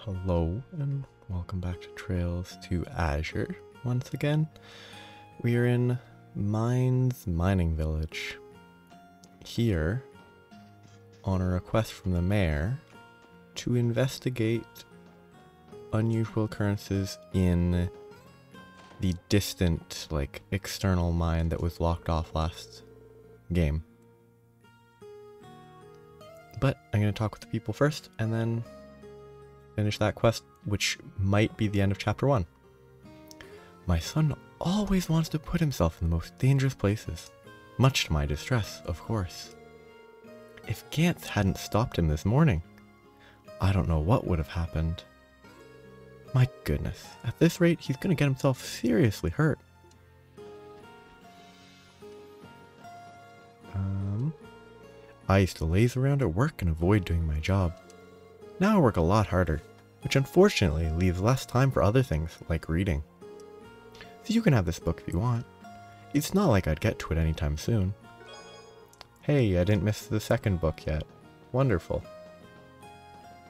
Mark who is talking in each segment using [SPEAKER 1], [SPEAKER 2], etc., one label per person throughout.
[SPEAKER 1] Hello and welcome back to Trails to Azure. Once again, we are in Mainz mining village. Here, on a request from the mayor, to investigate unusual occurrences in the distant, external mine that was locked off last game. But I'm going to talk with the people first, and then finish that quest, which might be the end of chapter 1. My son always wants to put himself in the most dangerous places, much to my distress, of course. If Gantz hadn't stopped him this morning, I don't know what would have happened. My goodness, at this rate, he's going to get himself seriously hurt. I used to laze around at work and avoid doing my job. Now I work a lot harder, which unfortunately leaves less time for other things, like reading. So you can have this book if you want. It's not like I'd get to it anytime soon. Hey, I didn't miss the second book yet. Wonderful.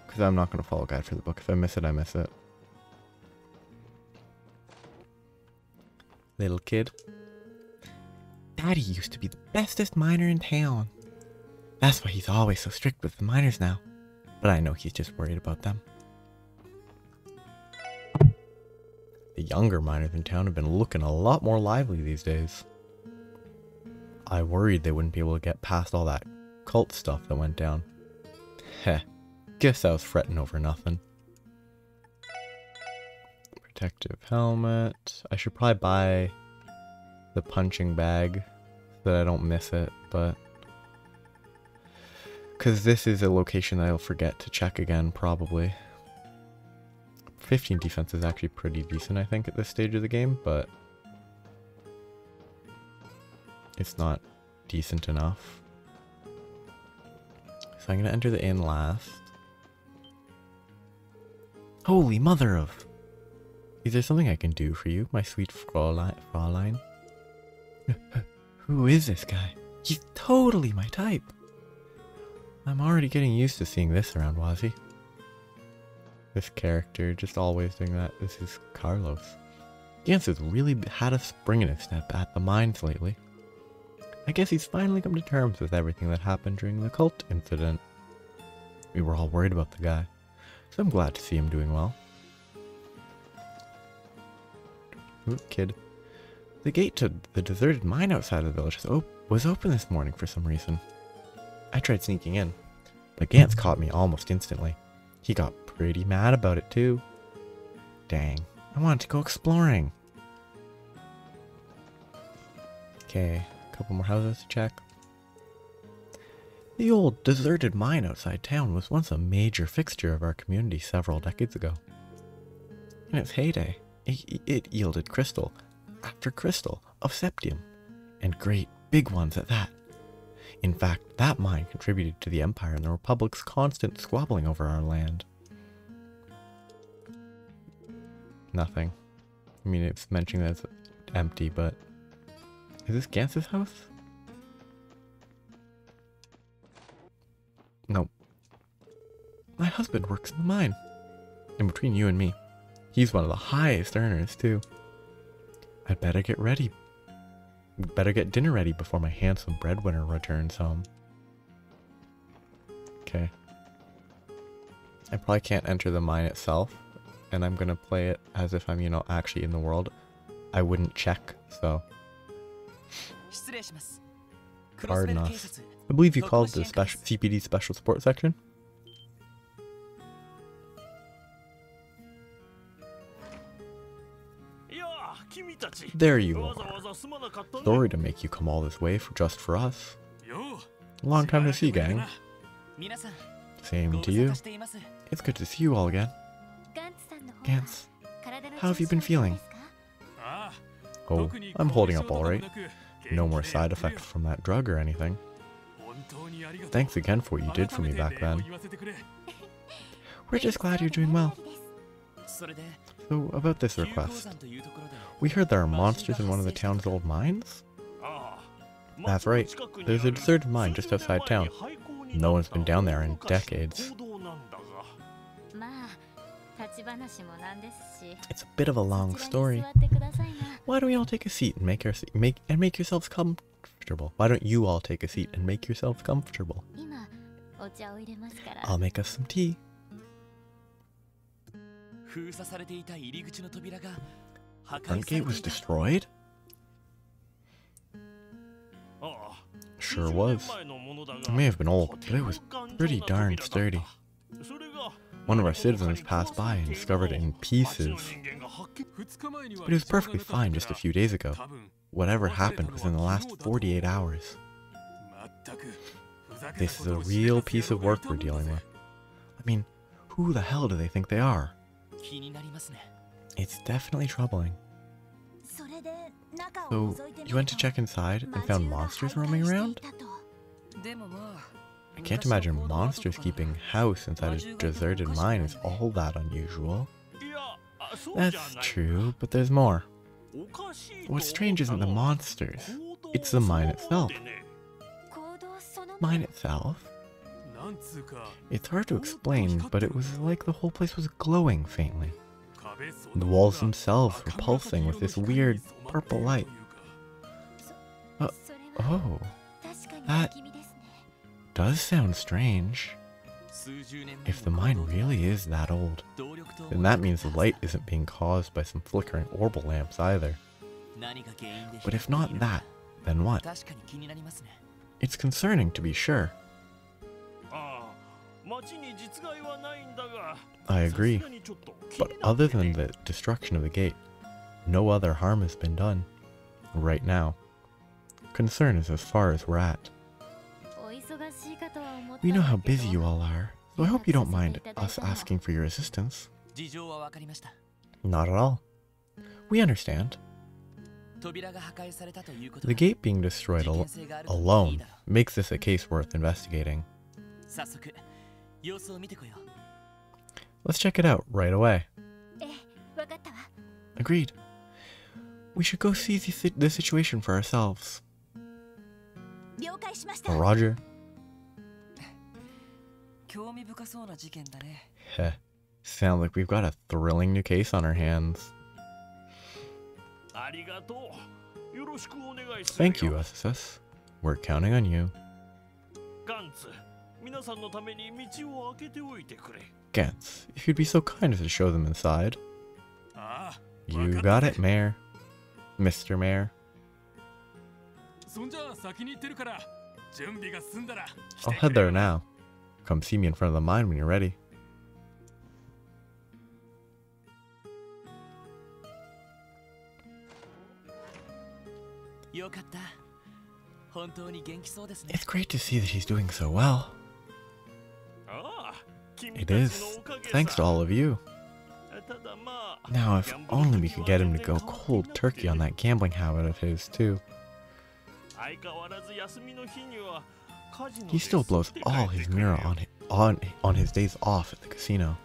[SPEAKER 1] Because I'm not going to follow a guide for the book. If I miss it, I miss it. Little kid. Daddy used to be the bestest miner in town. That's why he's always so strict with the miners now. But I know he's just worried about them. The younger miners in town have been looking a lot more lively these days. I worried they wouldn't be able to get past all that cult stuff that went down. Heh, guess I was fretting over nothing. Protective helmet. I should probably buy the punching bag so that I don't miss it, but because this is a location that I'll forget to check again, probably. 15 defense is actually pretty decent, I think, at this stage of the game, but it's not decent enough. So I'm going to enter the inn last. Holy mother of... Is there something I can do for you, my sweet Fraulein? Who is this guy? He's totally my type. I'm already getting used to seeing this around Wazzy. This character, just always doing that. This is Carlos. Gantz has really had a spring in his step at the mines lately. I guess he's finally come to terms with everything that happened during the cult incident. We were all worried about the guy, so I'm glad to see him doing well. Ooh, kid. The gate to the deserted mine outside of the village was open this morning for some reason. I tried sneaking in, but Gantz caught me almost instantly. He got pretty mad about it too. Dang, I wanted to go exploring. Okay, a couple more houses to check. The old deserted mine outside town was once a major fixture of our community several decades ago. In its heyday, it yielded crystal after crystal of septium, and great big ones at that. In fact, that mine contributed to the Empire and the Republic's constant squabbling over our land. Nothing. I mean, it's mentioning that it's empty, but... Is this Gantz's house? Nope. My husband works in the mine. And between you and me, he's one of the highest earners, too. I'd better get ready. Better get dinner ready before my handsome breadwinner returns home. Okay. I probably can't enter the mine itself, and I'm gonna play it as if I'm, actually in the world. I wouldn't check, so. Pardon us. I believe you called the CPD Special Support Section. There you are. Sorry to make you come all this way just for us. Long time to see, gang. Same to you. It's good to see you all again. Gantz, how have you been feeling? Oh, I'm holding up alright. No more side effects from that drug or anything. Thanks again for what you did for me back then. We're just glad you're doing well. So, about this request. We heard there are monsters in one of the town's old mines? That's right. There's a deserted mine just outside town. No one's been down there in decades. It's a bit of a long story. Why don't we all take a seat and make yourselves comfortable? Why don't you all take a seat and make yourselves comfortable? I'll make us some tea. The front gate was destroyed? Sure was. It may have been old, but it was pretty darn sturdy. One of our citizens passed by and discovered it in pieces. But it was perfectly fine just a few days ago. Whatever happened was in the last 48 hours. This is a real piece of work we're dealing with. I mean, who the hell do they think they are? It's definitely troubling. So, you went to check inside and found monsters roaming around? I can't imagine monsters keeping house inside a deserted mine is all that unusual. That's true, but there's more. What's strange isn't the monsters, it's the mine itself. Mine itself? It's hard to explain, but it was like the whole place was glowing faintly. The walls themselves were pulsing with this weird purple light. Oh, that does sound strange. If the mine really is that old, then that means the light isn't being caused by some flickering orbital lamps either. But if not that, then what? It's concerning to be sure. I agree, but other than the destruction of the gate, no other harm has been done. Right now, concern is as far as we're at. We know how busy you all are, so I hope you don't mind us asking for your assistance. Not at all. We understand. The gate being destroyed alone makes this a case worth investigating. Let's check it out right away. Agreed. We should go see the situation for ourselves. Roger. Heh. Sounds like we've got a thrilling new case on our hands. Thank you, SSS. We're counting on you. Gantz, if you'd be so kind as to show them inside. You got it, Mayor. Mr. Mayor. I'll head there now. Come see me in front of the mine when you're ready. It's great to see that he's doing so well. It is, thanks to all of you. Now, if only we could get him to go cold turkey on that gambling habit of his, too. He still blows all his mirror on his days off at the casino.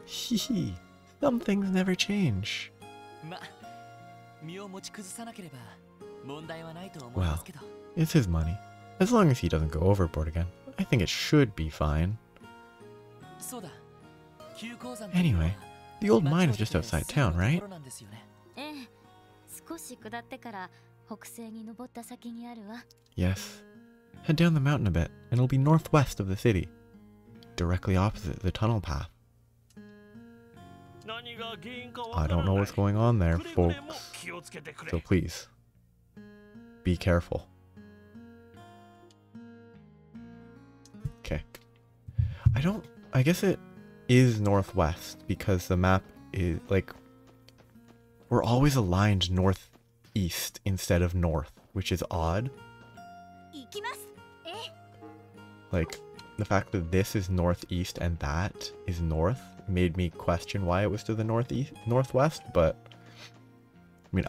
[SPEAKER 1] Hehe, some things never change. Well, it's his money. As long as he doesn't go overboard again, I think it should be fine. Anyway, the old mine is just outside town, right? Yes. Head down the mountain a bit, and it'll be northwest of the city, directly opposite the tunnel path. I don't know what's going on there, folks, so please, be careful. Okay. I guess it is northwest, because the map is, like, we're always aligned northeast instead of north, which is odd. Like, the fact that this is northeast and that is north made me question why it was to the northwest, but I mean,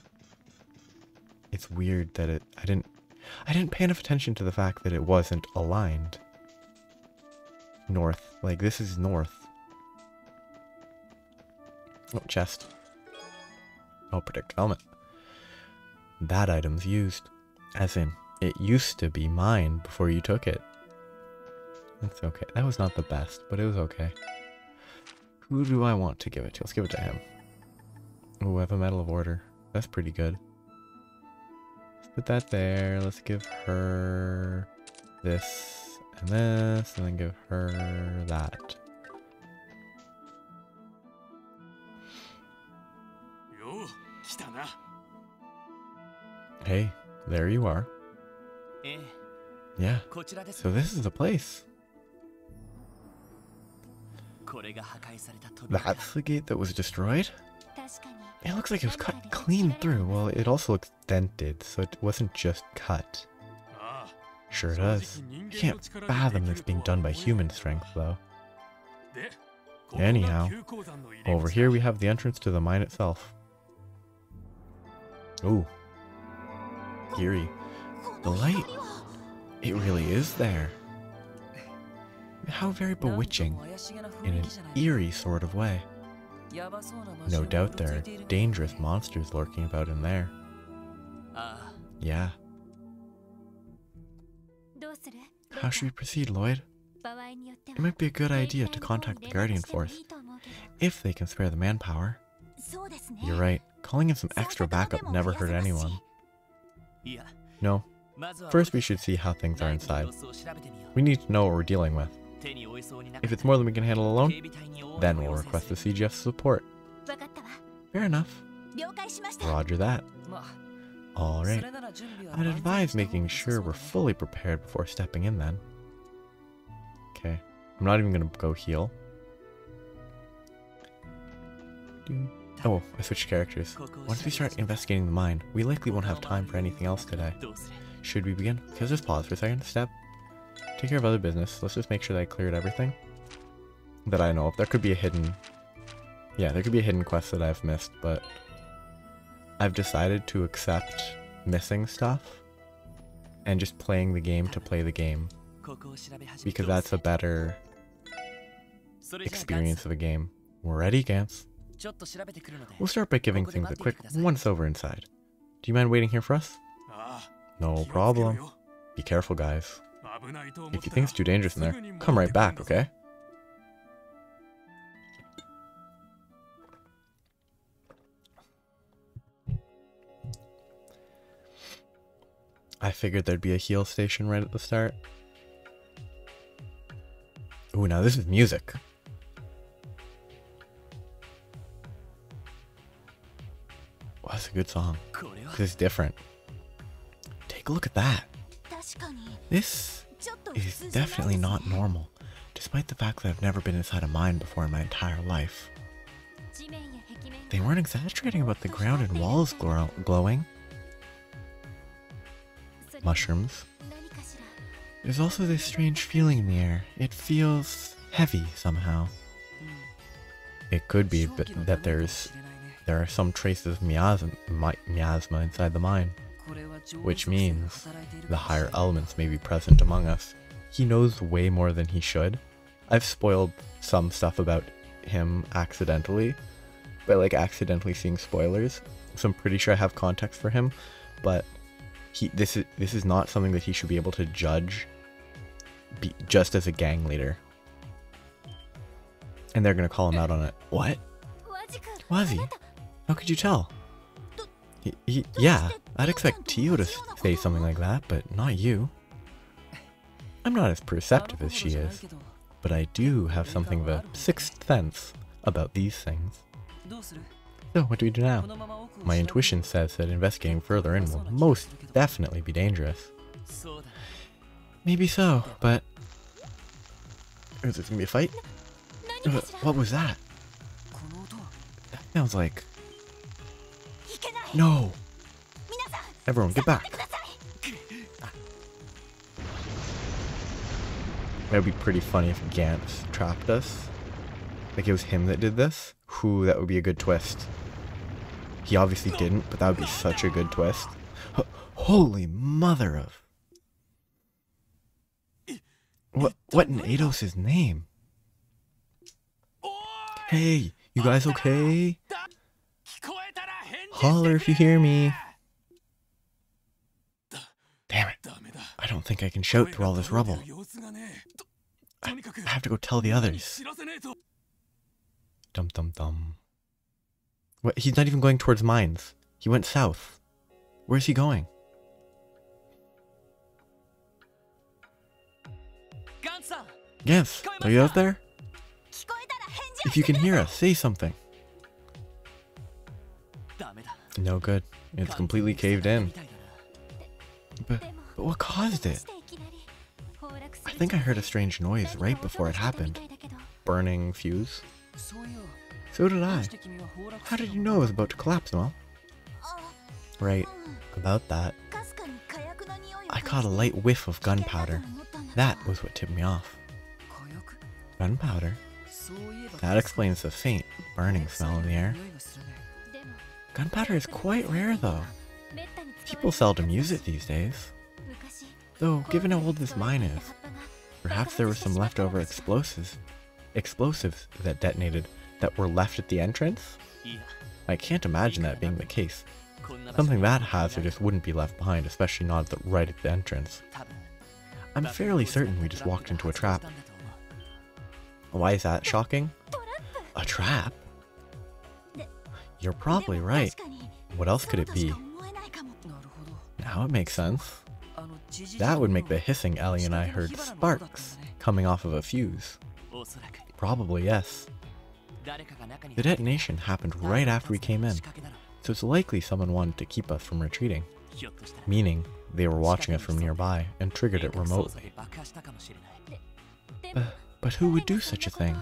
[SPEAKER 1] it's weird that I didn't pay enough attention to the fact that it wasn't aligned. North, like this is north. Oh, chest. Oh, protect helmet. That item's used. As in, it used to be mine before you took it. That's okay. That was not the best, but it was okay. Who do I want to give it to? Let's give it to him. Oh, I have a Medal of Order. That's pretty good. Let's put that there. Let's give her this and this, and then give her that. Hey, there you are. Yeah, so this is the place. That's the gate that was destroyed? It looks like it was cut clean through. Well, it also looks dented, so it wasn't just cut. Sure does. You can't fathom this being done by human strength, though. Anyhow, over here we have the entrance to the mine itself. Ooh. Eerie. The light. It really is there. How very bewitching. In an eerie sort of way. No doubt there are dangerous monsters lurking about in there. Yeah. How should we proceed, Lloyd? It might be a good idea to contact the Guardian Force, if they can spare the manpower. You're right, calling in some extra backup never hurt anyone. No, first we should see how things are inside. We need to know what we're dealing with. If it's more than we can handle alone, then we'll request the CGF's support. Fair enough. Roger that. Alright, I'd advise making sure we're fully prepared before stepping in then. Okay, I'm not even gonna go heal. Oh, I switched characters. Once we start investigating the mine, we likely won't have time for anything else today. Should we begin? Let's just pause for a second. Step. Take care of other business. Let's just make sure that I cleared everything that I know of. There could be a hidden... Yeah, there could be a hidden quest that I've missed, but I've decided to accept missing stuff and just playing the game to play the game, because that's a better experience of a game. We're ready, Gantz. We'll start by giving things a quick once-over inside. Do you mind waiting here for us? No problem. Be careful, guys. If you think it's too dangerous in there, come right back, okay? I figured there'd be a heal station right at the start. Ooh, now this is music. Wow, that's a good song. This is different. Take a look at that. This is definitely not normal, despite the fact that I've never been inside a mine before in my entire life. They weren't exaggerating about the ground and walls glowing. Mushrooms. There's also this strange feeling in the air. It feels heavy somehow. It could be that there are some traces of miasma inside the mine, which means the higher elements may be present among us. He knows way more than he should. I've spoiled some stuff about him accidentally, by like accidentally seeing spoilers, so I'm pretty sure I have context for him, but this is not something that he should be able to judge just as a gang leader. And they're gonna call him out on it. What? Wazzy? How could you tell? Yeah, I'd expect Tio to say something like that, but not you. I'm not as perceptive as she is, but I do have something of a sixth sense about these things. So, what do we do now? My intuition says that investigating further in will most definitely be dangerous. Maybe so, but... Is this gonna be a fight? What was that? That sounds like... No! Everyone, get back! That would be pretty funny if Gantz trapped us. Like it was him that did this. Whew, that would be a good twist. He obviously didn't, but that would be such a good twist. Holy mother of... What in Eidos' name? Hey, you guys okay? Holler if you hear me. Damn it. I don't think I can shout through all this rubble. I have to go tell the others. Dum dum dum. What? He's not even going towards Mainz. He went south. Where's he going? Yes, are you out there? If you can hear us, say something. No good. It's completely caved in. But what caused it? I think I heard a strange noise right before it happened. Burning fuse? So did I. How did you know it was about to collapse, Mel? Right, about that. I caught a light whiff of gunpowder. That was what tipped me off. Gunpowder? That explains the faint, burning smell in the air. Gunpowder is quite rare, though. People seldom use it these days. Though, given how old this mine is, perhaps there were some leftover explosives that detonated that were left at the entrance? I can't imagine that being the case. Something that hazardous wouldn't be left behind, especially not right at the entrance. I'm fairly certain we just walked into a trap. Why is that shocking? A trap? You're probably right. What else could it be? Now it makes sense. That would make the hissing Ellie and I heard sparks coming off of a fuse. Probably, yes. The detonation happened right after we came in, so it's likely someone wanted to keep us from retreating. Meaning, they were watching us from nearby and triggered it remotely. But who would do such a thing?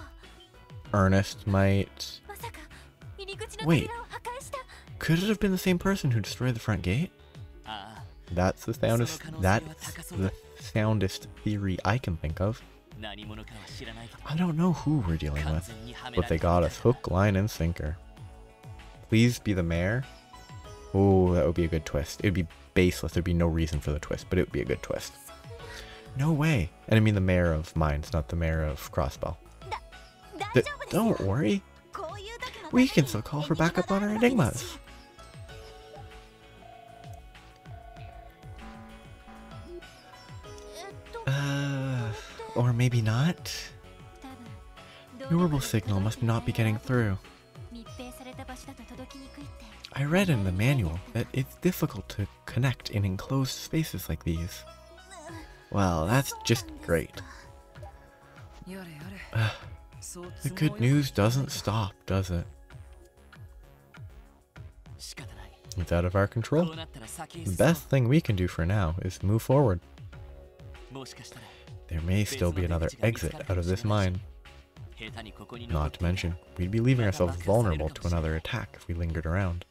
[SPEAKER 1] Ernest might... Wait, could it have been the same person who destroyed the front gate? That's the soundest theory I can think of. I don't know who we're dealing with, but they got us hook, line, and sinker. Please be the mayor? Oh, that would be a good twist. It would be baseless. There'd be no reason for the twist, but it would be a good twist. No way. And I mean the mayor of Mainz, not the mayor of Crossbell. Don't worry. We can still call for backup on our enigmas. Or maybe not. The orbital signal must not be getting through. I read in the manual that it's difficult to connect in enclosed spaces like these. Well, that's just great. The good news doesn't stop, does it? It's out of our control. The best thing we can do for now is move forward. There may still be another exit out of this mine. Not to mention, we'd be leaving ourselves vulnerable to another attack if we lingered around.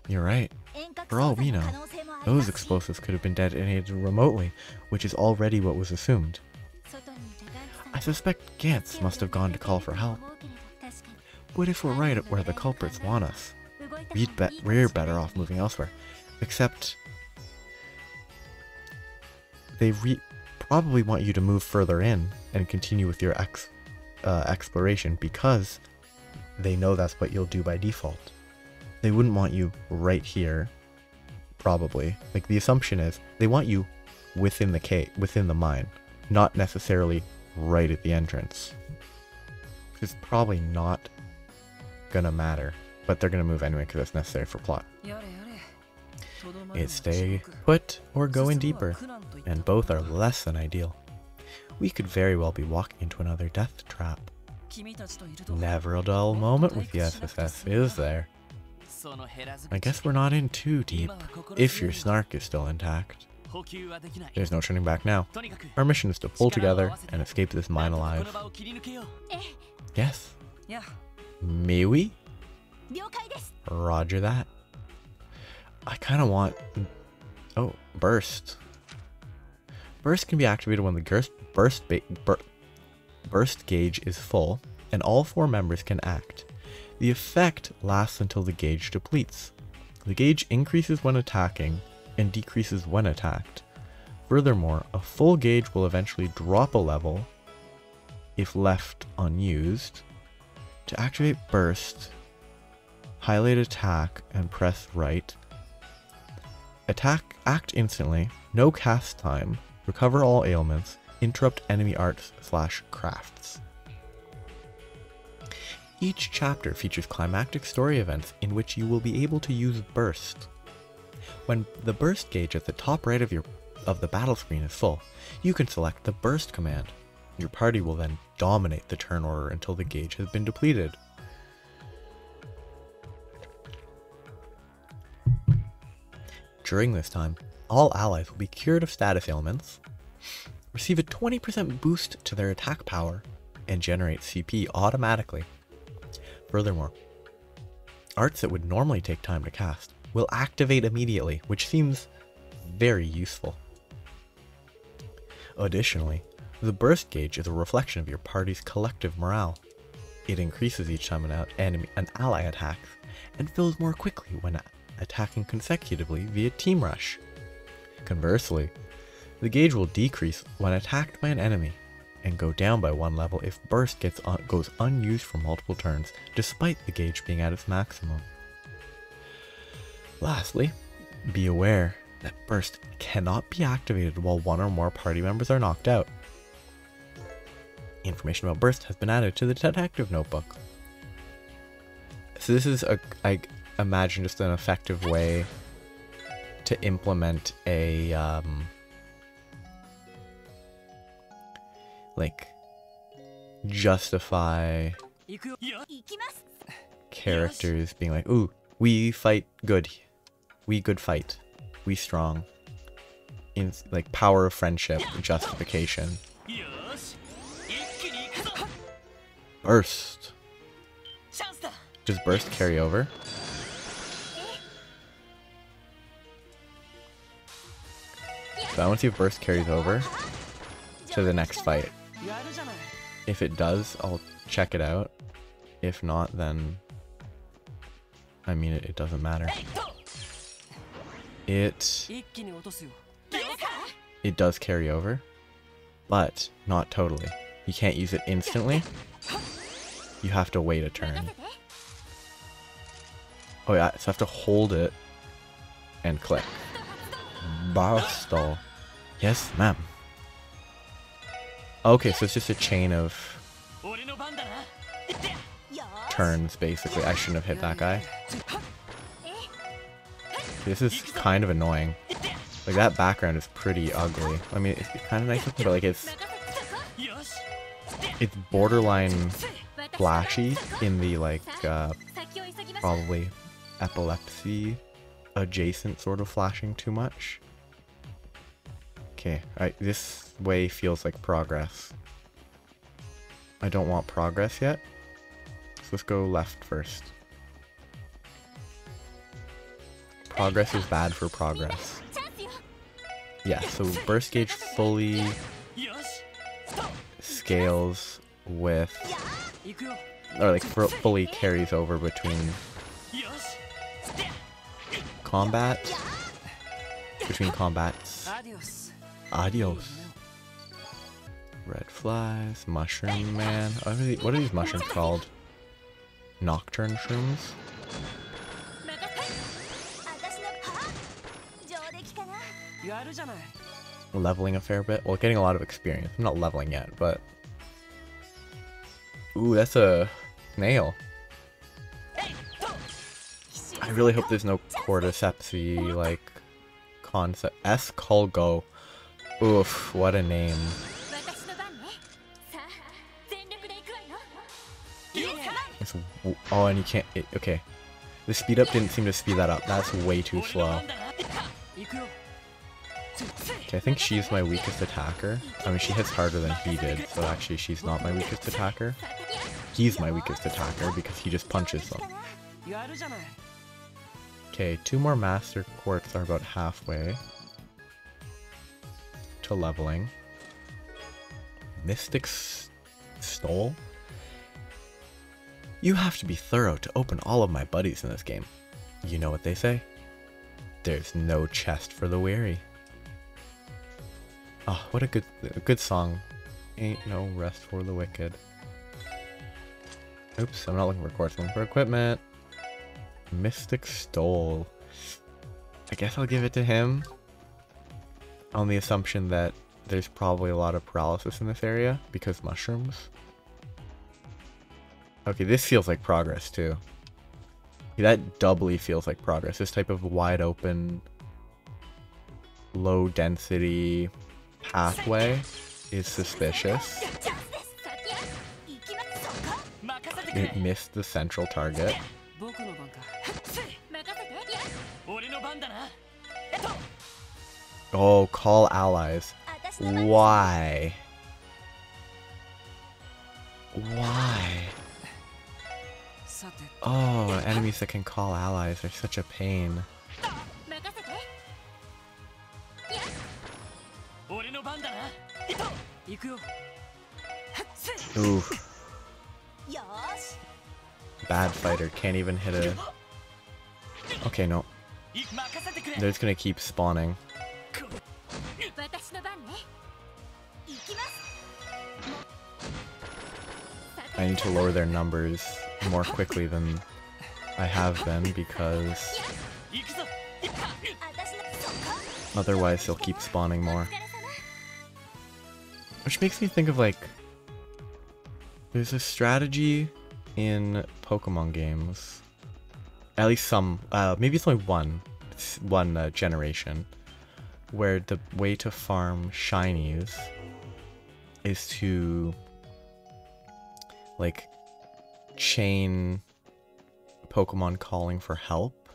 [SPEAKER 1] You're right. For all we know, those explosives could have been detonated remotely, which is already what was assumed. I suspect Gantz must have gone to call for help. But if we're right at where the culprits want us, we're better off moving elsewhere. Except... they probably want you to move further in and continue with your exploration because they know that's what you'll do by default. They wouldn't want you right here, probably. Like, the assumption is they want you within the mine, not necessarily right at the entrance. It's probably not gonna matter, but they're gonna move anyway because it's necessary for plot. It's stay put or go in deeper, and both are less than ideal. We could very well be walking into another death trap. Never a dull moment with the SSS, is there? I guess we're not in too deep, if your snark is still intact. There's no turning back now. Our mission is to pull together and escape this mine alive. Yes? May we? Roger that. I kind of want... Oh, burst. Burst can be activated when the burst gauge is full, and all 4 members can act. The effect lasts until the gauge depletes. The gauge increases when attacking, and decreases when attacked. Furthermore, a full gauge will eventually drop a level if left unused. To activate burst, highlight attack and press right. Act instantly, no cast time, Recover all ailments. Interrupt enemy arts/crafts. Each chapter features climactic story events in which you will be able to use burst. When the burst gauge at the top right of the battle screen is full, you can select the burst command. Your party will then dominate the turn order until the gauge has been depleted. During this time, all allies will be cured of status ailments, receive a 20% boost to their attack power, and generate CP automatically. Furthermore, arts that would normally take time to cast will activate immediately, which seems very useful. Additionally, the burst gauge is a reflection of your party's collective morale. It increases each time an ally attacks, and fills more quickly when attacking consecutively via team rush. Conversely, the gauge will decrease when attacked by an enemy, and go down by 1 level if burst goes unused for multiple turns, despite the gauge being at its maximum. Lastly, be aware that burst cannot be activated while one or more party members are knocked out. Information about burst has been added to the detective notebook. So this is, I imagine, just an effective way to implement a, like, justify characters being like, ooh, we fight good. We good fight. We strong. In, like, power of friendship, justification. Burst. Does burst carry over? So I want to see if burst carries over to the next fight. If it does, I'll check it out. If not, then I mean it doesn't matter. It does carry over, but not totally. You can't use it instantly. You have to wait a turn. Oh yeah, so I have to hold it and click. Barstall. Yes, ma'am. Okay, so it's just a chain of turns, basically. I shouldn't have hit that guy. This is kind of annoying. Like, that background is pretty ugly. I mean, it's kind of nice looking, but like it's borderline flashy in the, like, probably epilepsy adjacent sort of flashing too much. Okay, this way feels like progress. I don't want progress yet, so let's go left first. Progress is bad for progress. Yeah, so burst gauge fully scales with, or like fully carries over between combats. Adios. Red flies, mushroom man. What are these mushrooms called? Nocturne shrooms? Leveling a fair bit. Well, getting a lot of experience. I'm not leveling yet, but... Ooh, that's a nail. I really hope there's no cordycepsy, like, concept. Escargot. Oof, what a name. Oh, and you can't... okay. The speed up didn't seem to speed that up. That's way too slow. Okay, I think she's my weakest attacker. I mean, she hits harder than he did, so actually she's not my weakest attacker. He's my weakest attacker because he just punches them. Okay, 2 more Master Quartz are about halfway to leveling. Mystic Stole? You have to be thorough to open all of my buddies in this game. You know what they say? There's no chest for the weary. Oh, what a good song. Ain't no rest for the wicked. Oops, I'm not looking for quartz, I'm looking for equipment. Mystic Stole. I guess I'll give it to him on the assumption that there's probably a lot of paralysis in this area because mushrooms. Okay, this feels like progress too. That doubly feels like progress. This type of wide open, low density pathway is suspicious. It missed the central target. Oh, call allies. Why? Why? Oh, enemies that can call allies are such a pain. Ooh. Bad fighter, can't even hit a... Okay, no. They're just gonna keep spawning. I need to lower their numbers more quickly than I have been because otherwise they'll keep spawning more. Which makes me think of like, there's a strategy in Pokemon games, at least some, maybe it's only one generation, where the way to farm shinies is to like chain Pokemon calling for help.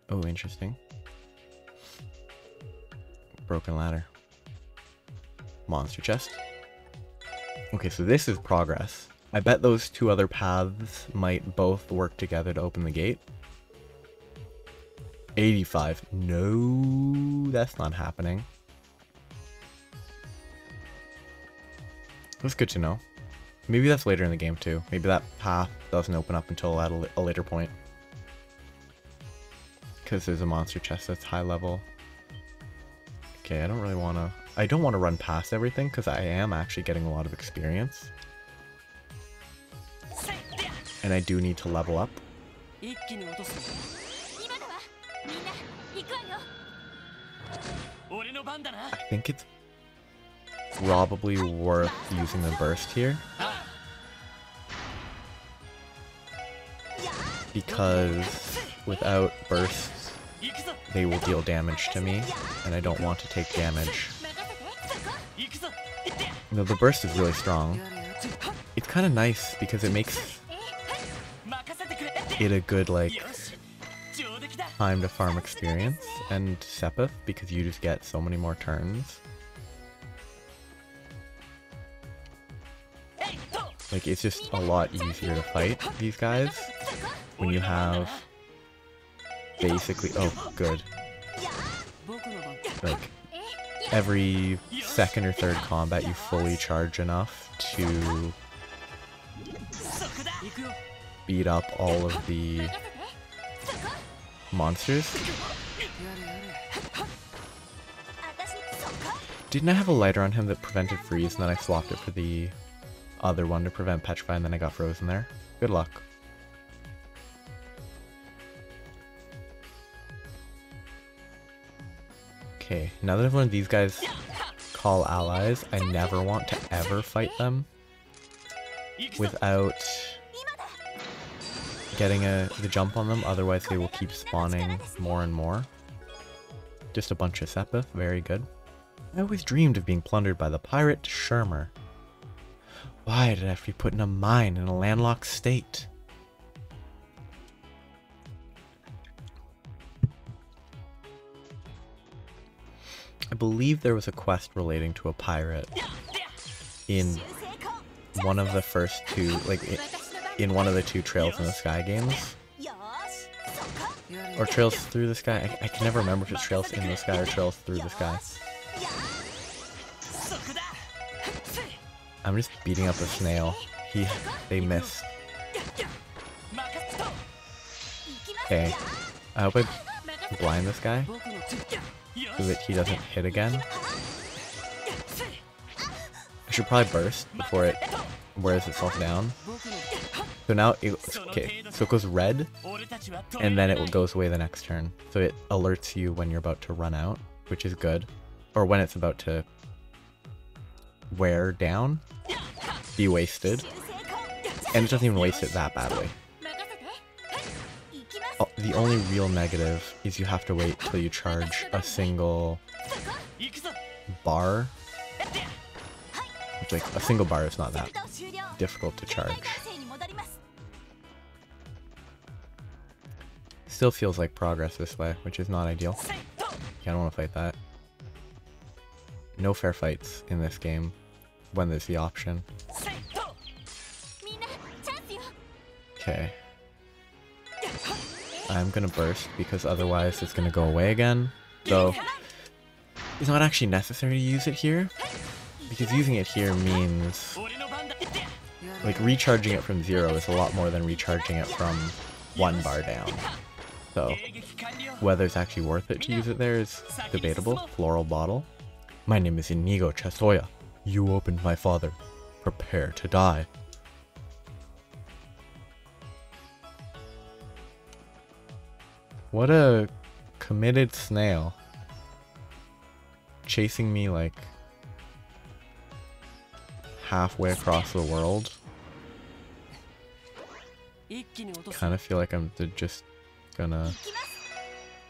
[SPEAKER 1] Oh, interesting. Broken ladder. Monster chest. Okay, so this is progress. I bet those two other paths might both work together to open the gate. 85. No, that's not happening. That's good to know. Maybe that's later in the game too. Maybe that path doesn't open up until at a later point. Because there's a monster chest that's high level. Okay, I don't really want to... I don't want to run past everything because I am actually getting a lot of experience. And I do need to level up. I think it's probably worth using the burst here. Because without bursts, they will deal damage to me, and I don't want to take damage. No, the burst is really strong. It's kind of nice because it makes it a good, like, time to farm experience, and Sepith because you just get so many more turns. Like, it's just a lot easier to fight these guys when you have basically... Oh, good. Like, every second or third combat you fully charge enough to beat up all of the monsters. Didn't I have a lighter on him that prevented freeze and then I swapped it for the other one to prevent petrify and then I got frozen there? Good luck. Okay, now that I've learned these guys call allies, I never want to ever fight them without getting the jump on them, otherwise they will keep spawning more and more. Just a bunch of Sepith, very good. I always dreamed of being plundered by the pirate Shermer. Why did I have to be put in a mine in a landlocked state? I believe there was a quest relating to a pirate in one of the first two, like in one of the two Trails in the Sky games. Or Trails Through the Sky. I can never remember if it's Trails in the Sky or Trails Through the Sky. I'm just beating up a snail. They missed. Okay. I hope I blind this guy so that he doesn't hit again. I should probably burst before it wears itself down. So now okay, so it goes red, and then it goes away the next turn. So it alerts you when you're about to run out, which is good. or when it's about to wear down, be wasted. And it doesn't even waste it that badly. Oh, the only real negative is you have to wait till you charge a single bar. Which, like, a single bar is not that difficult to charge. Still feels like progress this way, which is not ideal. Yeah, I don't want to fight that. No fair fights in this game when there's the option. Okay. I'm gonna burst because otherwise it's gonna go away again. Though it's not actually necessary to use it here, because using it here means like recharging it from 0 is a lot more than recharging it from 1 bar down. So whether it's actually worth it to use it there is debatable. Floral bottle. My name is Inigo Chasoya. You opened my father. Prepare to die. What a committed snail. Chasing me like halfway across the world. Kind of feel like I'm just gonna...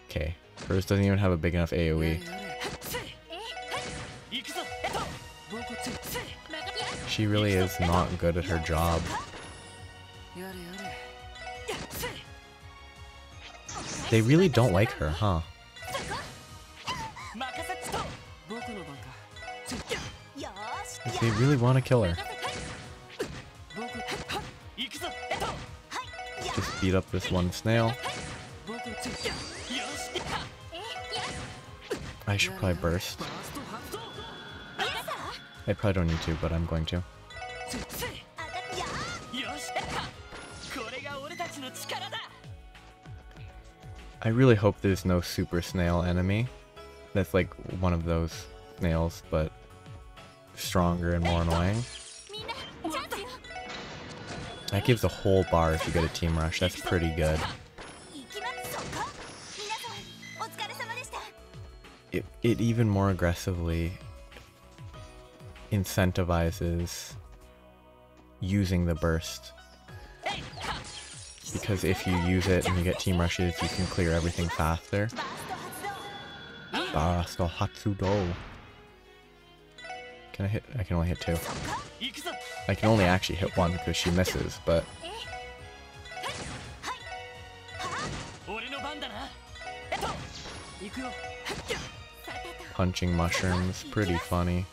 [SPEAKER 1] Okay, hers doesn't even have a big enough AoE. She really is not good at her job. They really don't like her, huh? Like, they really want to kill her. Just beat up this one snail. I should probably burst. I probably don't need to, but I'm going to. I really hope there's no super snail enemy. That's like one of those snails, but stronger and more annoying. That gives a whole bar if you get a team rush. That's pretty good. It even more aggressively incentivizes using the burst. Because if you use it and you get team rushes, you can clear everything faster. Barasto Hatsudo. Can I hit? I can only hit 2. I can only actually hit 1 because she misses, but... Punching mushrooms, pretty funny.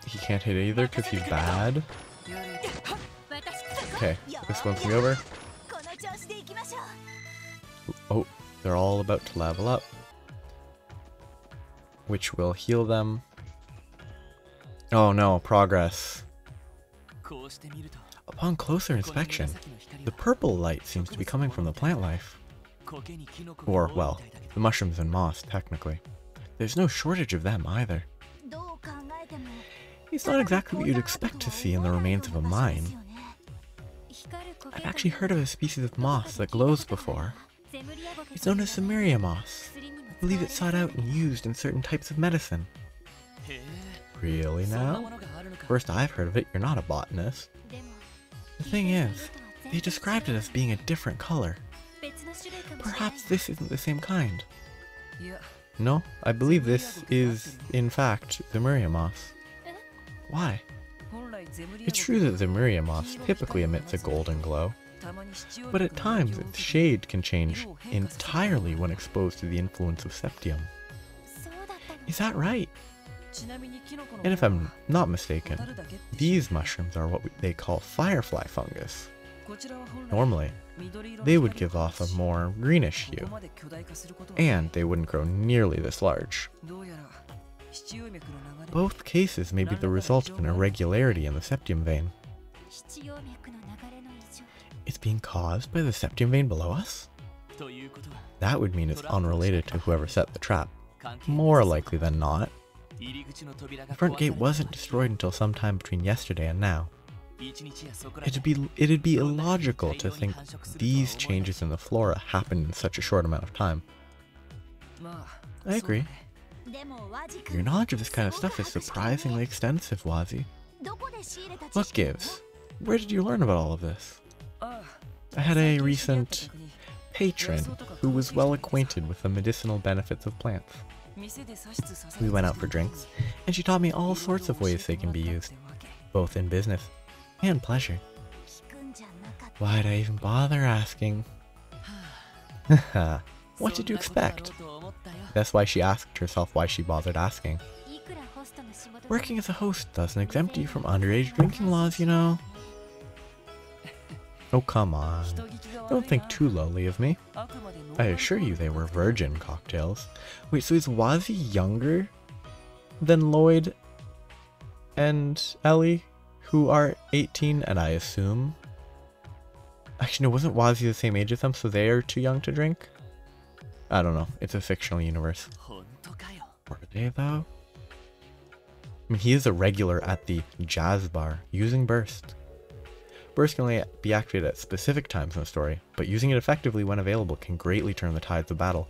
[SPEAKER 1] He can't hit either because he's bad. Okay, this one's gonna be over. Oh, they're all about to level up, which will heal them. Oh no, progress. Upon closer inspection, the purple light seems to be coming from the plant life. Or, well, the mushrooms and moss, technically. There's no shortage of them either. It's not exactly what you'd expect to see in the remains of a mine. I've actually heard of a species of moss that glows before. It's known as Samaria moss. I believe it's sought out and used in certain types of medicine. Really now? First I've heard of it, you're not a botanist. The thing is, they described it as being a different color. Perhaps this isn't the same kind. No, I believe this is, in fact, Zemuria moss. Why? It's true that Zemuria moss typically emits a golden glow, but at times its shade can change entirely when exposed to the influence of septium. Is that right? And if I'm not mistaken, these mushrooms are what they call firefly fungus. Normally, they would give off a more greenish hue, and they wouldn't grow nearly this large. Both cases may be the result of an irregularity in the septium vein. It's being caused by the septium vein below us? That would mean it's unrelated to whoever set the trap. More likely than not. The front gate wasn't destroyed until sometime between yesterday and now. It'd be illogical to think these changes in the flora happened in such a short amount of time. I agree. Your knowledge of this kind of stuff is surprisingly extensive, Wazi. What gives? Where did you learn about all of this? I had a recent patron who was well acquainted with the medicinal benefits of plants. We went out for drinks, and she taught me all sorts of ways they can be used, both in business and pleasure. Why'd I even bother asking? What did you expect? That's why she asked herself why she bothered asking. Working as a host doesn't exempt you from underage drinking laws, you know. Oh, come on. Don't think too lowly of me. I assure you they were virgin cocktails. Wait, so is Wazi younger than Lloyd and Ellie, who are 18, and I assume... Actually, no, wasn't Wazi the same age as them, so they are too young to drink? I don't know. It's a fictional universe. Were they, though? I mean, he is a regular at the jazz bar, using Burst. Burst can only be activated at specific times in the story, but using it effectively when available can greatly turn the tides of battle.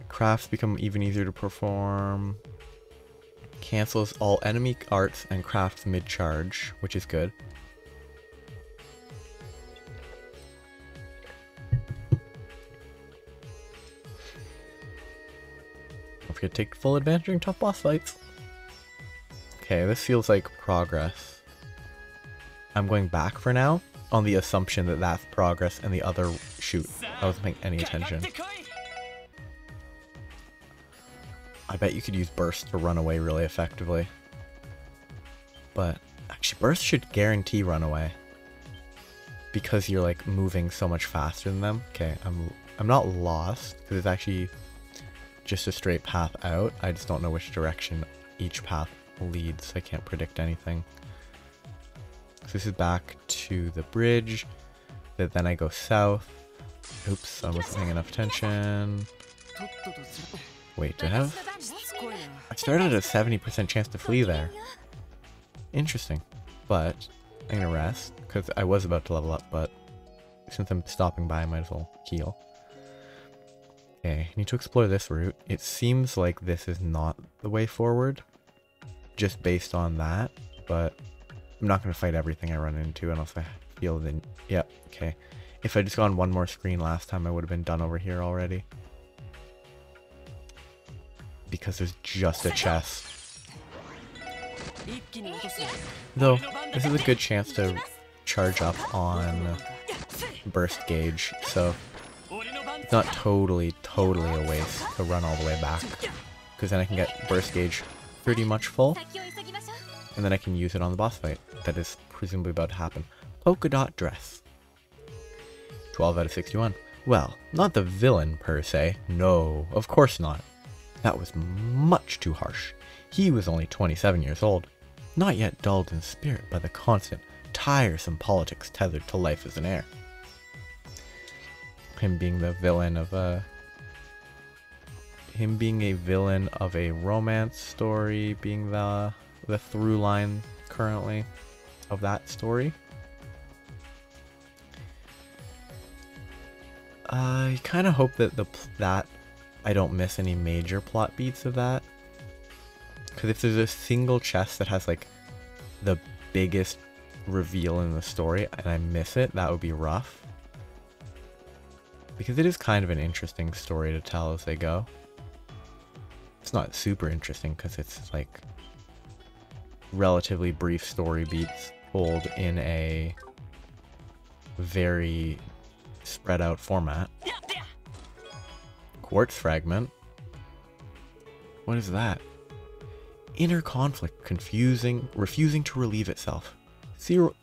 [SPEAKER 1] Crafts become even easier to perform. Cancels all enemy arts and crafts mid-charge, which is good. Don't forget to take full advantage during tough boss fights. Okay, this feels like progress. I'm going back for now, on the assumption that that's progress and the other... Shoot, I wasn't paying any attention. I bet you could use Burst to run away really effectively. But, actually, Burst should guarantee run away. Because you're, like, moving so much faster than them. Okay, I'm not lost, because it's actually just a straight path out. I just don't know which direction each path leads. I can't predict anything. So this is back to the bridge. Then I go south. Oops, I wasn't paying enough attention. Wait, do I have... I started at a 70% chance to flee there. Interesting. But I'm gonna rest, because I was about to level up, but since I'm stopping by, I might as well heal. Okay, I need to explore this route. It seems like this is not the way forward, just based on that, but I'm not going to fight everything I run into unless I feel the... Yep, okay. If I just gone one more screen last time, I would have been done over here already. Because there's just a chest. Though, this is a good chance to charge up on burst gauge, so it's not totally a waste to run all the way back. Because then I can get burst gauge pretty much full, and then I can use it on the boss fight that is presumably about to happen. Polka dot dress. 12 out of 61. Well, not the villain per se. No, of course not. That was much too harsh. He was only 27 years old, not yet dulled in spirit by the constant, tiresome politics tethered to life as an heir. Him being the villain of a... Him being a villain of a romance story, being the through line currently of that story. I kind of hope that that I don't miss any major plot beats of that. Because if there's a single chest that has like the biggest reveal in the story and I miss it, that would be rough. Because it is kind of an interesting story to tell as they go. It's not super interesting because it's like relatively brief story beats told in a very spread out format. Quartz fragment. What is that? Inner conflict, refusing to relieve itself. Cyril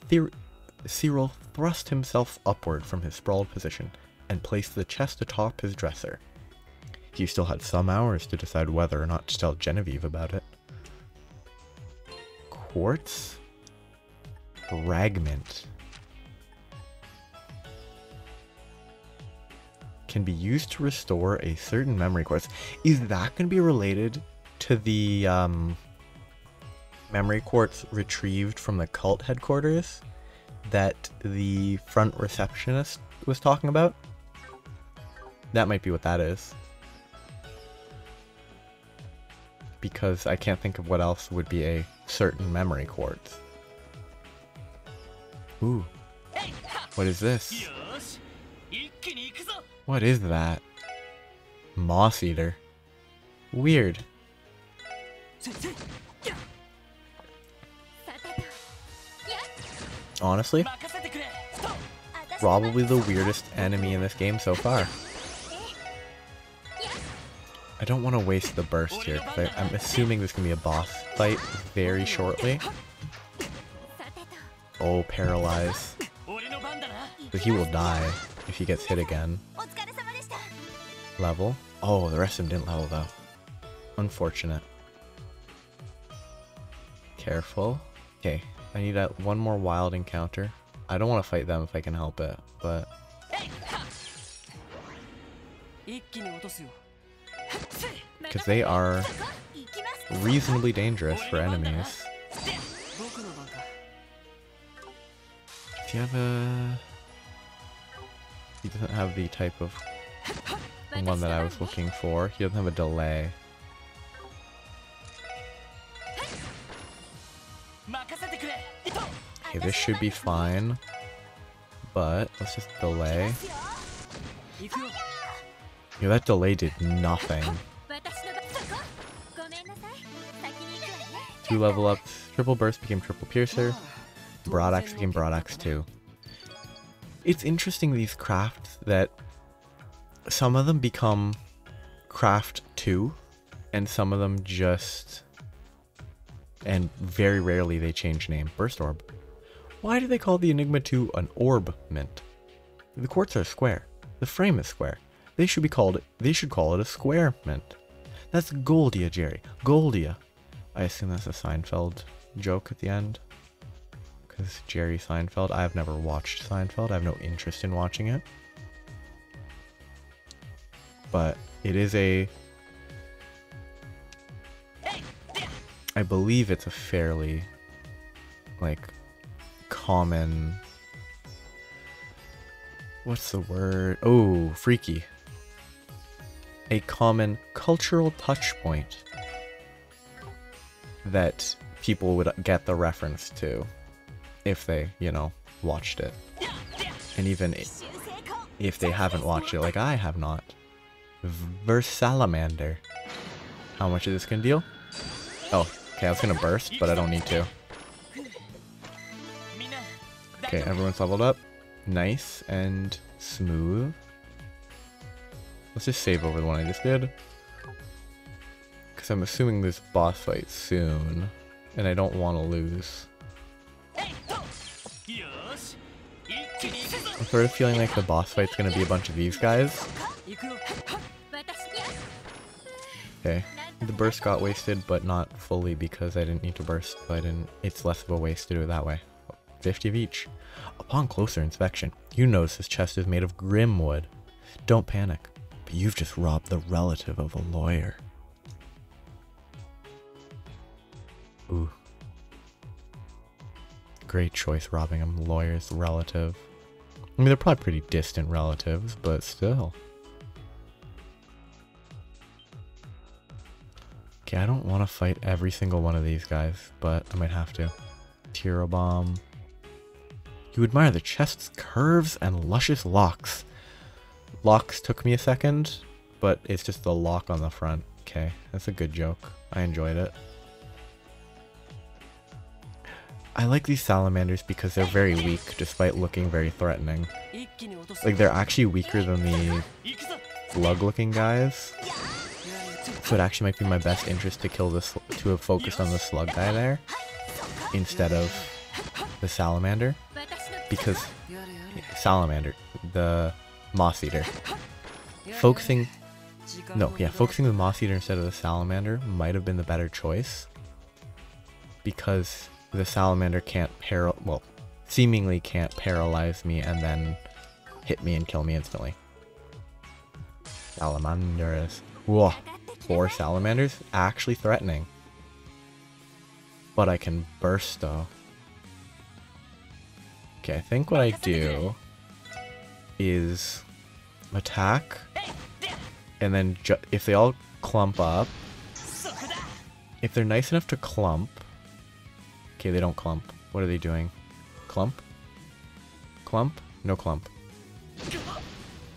[SPEAKER 1] thrust himself upward from his sprawled position and placed the chest atop his dresser. He still had some hours to decide whether or not to tell Genevieve about it. Quartz fragment. Can be used to restore a certain memory quartz. Is that going to be related to the memory quartz retrieved from the cult headquarters that the front receptionist was talking about? That might be what that is. Because I can't think of what else would be a certain memory quartz. Ooh. What is this? What is that? Moss Eater. Weird. Honestly, probably the weirdest enemy in this game so far. I don't want to waste the burst here, because I'm assuming there's going to be a boss fight very shortly. Oh, paralyze. So he will die if he gets hit again. Level. Oh, the rest of them didn't level though. Unfortunate. Careful. Okay, I need one more wild encounter. I don't want to fight them if I can help it, but... because they are reasonably dangerous for enemies. Does he have a... he doesn't have the type of one that I was looking for. He doesn't have a delay. Okay, this should be fine. But let's just delay. Yeah, that delay did nothing. 2 level ups. Triple burst became triple piercer. Broad axe became broad axe 2. It's interesting, these crafts, that some of them become craft 2 and some of them just, and very rarely they change name. Burst orb. Why do they call the Enigma 2 an orb mint? The quartz are square. The frame is square. They should call it a square mint. That's Goldia, Jerry. Goldia. I assume that's a Seinfeld joke at the end. Because Jerry Seinfeld. I have never watched Seinfeld. I have no interest in watching it. But it is a... I believe it's a fairly, like, common... what's the word? Oh, freaky. A common cultural touch point that people would get the reference to if they, you know, watched it. And even if they haven't watched it, like I have not. Versalamander. How much is this gonna deal? Oh, okay, I was gonna burst, but I don't need to. Okay, everyone's leveled up. Nice and smooth. Let's just save over the one I just did. Because I'm assuming there's boss fight soon. And I don't want to lose. I'm sort of feeling like the boss fight's going to be a bunch of these guys. Okay. The burst got wasted, but not fully because I didn't need to burst. So it's less of a waste to do it that way. 50 of each. Upon closer inspection, you notice this chest is made of grim wood. Don't panic, but you've just robbed the relative of a lawyer. Ooh. Great choice, robbing a lawyer's relative. I mean, they're probably pretty distant relatives, but still. Okay, I don't want to fight every single one of these guys, but I might have to. Tiro bomb. You admire the chest's curves and luscious locks. Locks took me a second, but it's just the lock on the front. Okay, that's a good joke. I enjoyed it. I like these salamanders because they're very weak, despite looking very threatening. Like, they're actually weaker than the slug-looking guys. So it actually might be my best interest to kill this, to have focused on the slug guy there, instead of the salamander. Because salamander, the moss eater, focusing the moss eater instead of the salamander might have been the better choice, because the salamander can't seemingly can't paralyze me and then hit me and kill me instantly. Salamanders. Whoa, 4 salamanders? Actually threatening. But I can burst though. Okay, I think what I do is attack And then if they all clump up, if they're nice enough to clump, okay, they don't clump. What are they doing? Clump? Clump? No clump.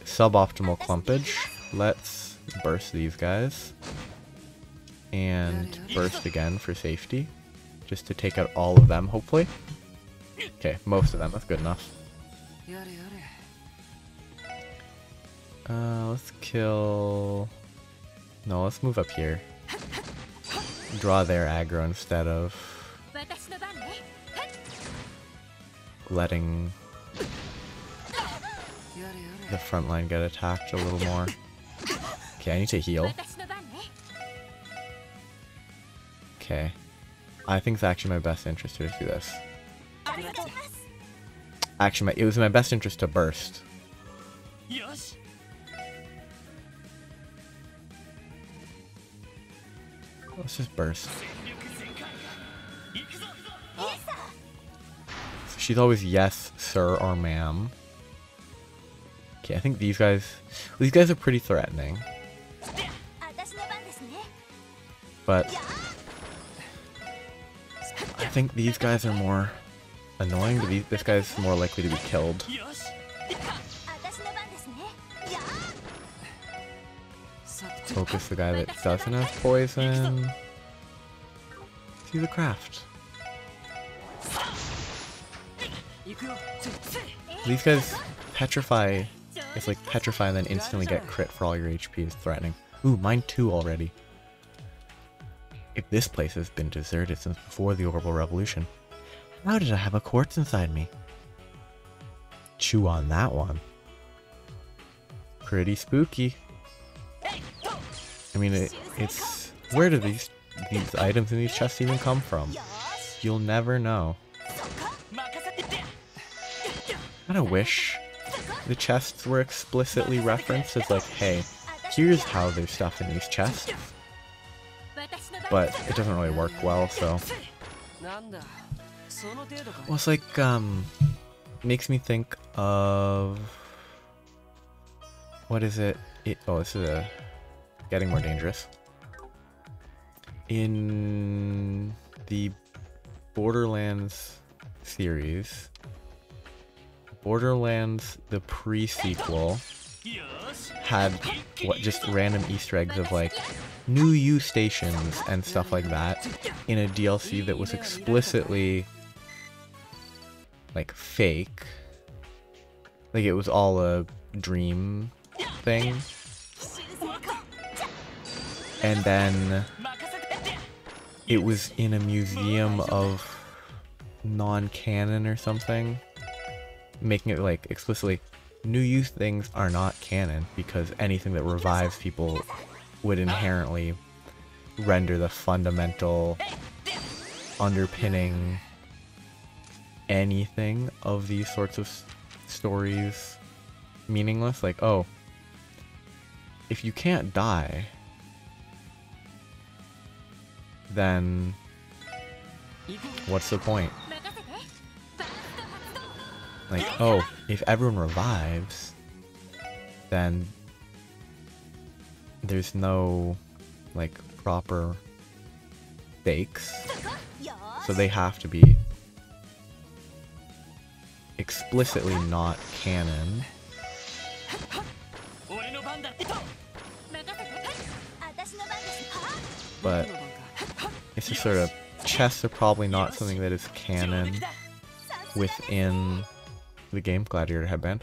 [SPEAKER 1] Suboptimal clumpage. Let's burst these guys. And burst again for safety. Just to take out all of them, hopefully. Okay, most of them. That's good enough. Let's kill... No, let's move up here. Draw their aggro instead of letting the front line get attacked a little more. Okay, I need to heal. Okay. I think it's actually my best interest to do this. Actually, it was in my best interest to burst. Let's just burst. So she's always yes, sir, or ma'am. Okay, I think these guys are pretty threatening. But I think these guys are more annoying, but this guy's more likely to be killed. Focus the guy that doesn't have poison. See the craft. These guys petrify. It's like petrify and then instantly get crit for all your HP is threatening. Ooh, mine too already. If this place has been deserted since before the Orbital Revolution, how did I have a quartz inside me? Chew on that one. Pretty spooky. I mean, it's... Where do these items in these chests even come from? You'll never know. I kinda wish the chests were explicitly referenced as like, hey, here's how there's stuff in these chests. But it doesn't really work well, so... Well, it's like, makes me think of... What is it? Oh, this is getting more dangerous. In the Borderlands series, Borderlands, the pre-sequel, had just random Easter eggs of like new U stations and stuff like that in a DLC that was explicitly like fake. Like it was all a dream thing. And then it was in a museum of non-canon or something, making it like explicitly new use things are not canon because anything that revives people would inherently render the fundamental underpinning anything of these sorts of stories meaningless. Like, oh, if you can't die, then what's the point? Like, oh, if everyone revives, then there's no, like, proper stakes. So they have to be explicitly not canon. But it's just sort of, chests are probably not something that is canon within the game. Gladiator headband.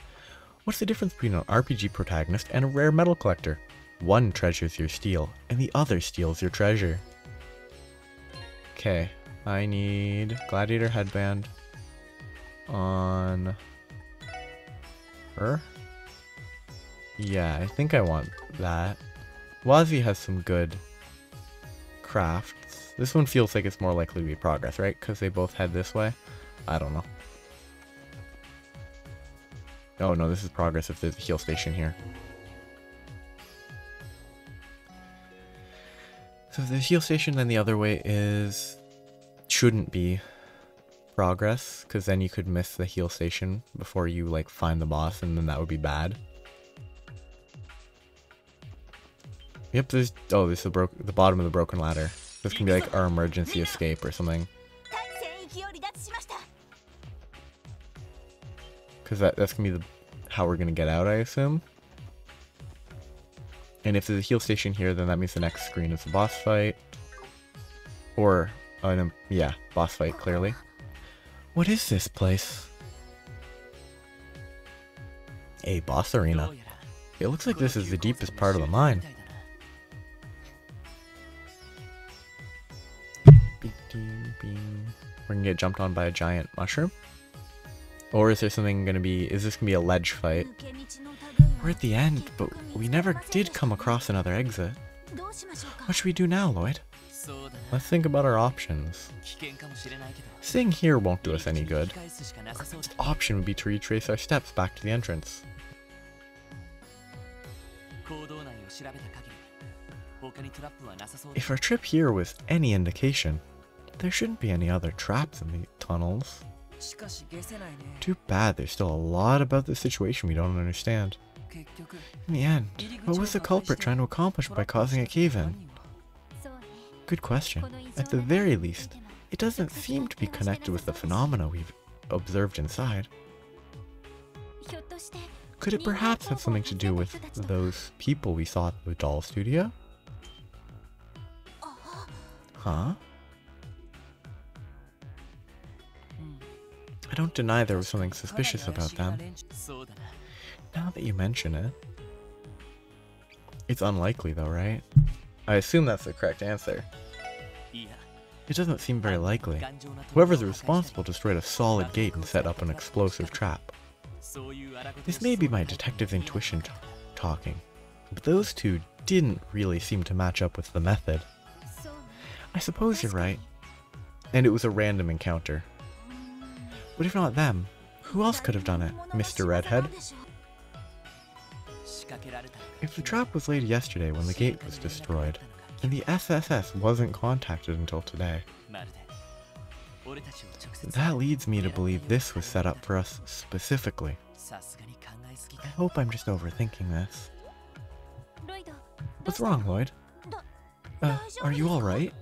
[SPEAKER 1] What's the difference between an RPG protagonist and a rare metal collector? One treasures your steel, and the other steals your treasure. Okay, I need Gladiator headband on her. Yeah, I think I want that. Wazi has some good crafts. This one feels like it's more likely to be progress, right? Because they both head this way. I don't know. Oh no, this is progress if there's a heal station here. So if there's a heal station, then the other way shouldn't be progress, because then you could miss the heal station before you like find the boss, and then that would be bad. Yep, there's... Oh, this is the bottom of the broken ladder. This can be like our emergency escape or something. Because that's going to be how we're going to get out, I assume. And if there's a heal station here, then that means the next screen is the boss fight. Or, yeah, boss fight, clearly. What is this place? A boss arena. It looks like this is the deepest part of the mine. We're gonna get jumped on by a giant mushroom? Or is there something gonna be... Is this gonna be a ledge fight? We're at the end, but we never did come across another exit. What should we do now, Lloyd? Let's think about our options. Staying here won't do us any good. Our best option would be to retrace our steps back to the entrance. If our trip here was any indication, there shouldn't be any other traps in the tunnels. Too bad there's still a lot about the situation we don't understand. In the end, what was the culprit trying to accomplish by causing a cave-in? Good question. At the very least, it doesn't seem to be connected with the phenomena we've observed inside. Could it perhaps have something to do with those people we saw at the doll studio? Huh? I don't deny there was something suspicious about them. Now that you mention it. It's unlikely though, right? I assume that's the correct answer. It doesn't seem very likely. Whoever's responsible destroyed a solid gate and set up an explosive trap. This may be my detective's intuition talking, but those two didn't really seem to match up with the method. I suppose you're right. And it was a random encounter. But if not them, who else could have done it, Mr. Redhead? If the trap was laid yesterday when the gate was destroyed, and the SSS wasn't contacted until today, that leads me to believe this was set up for us specifically. I hope I'm just overthinking this. What's wrong, Lloyd? Are you alright?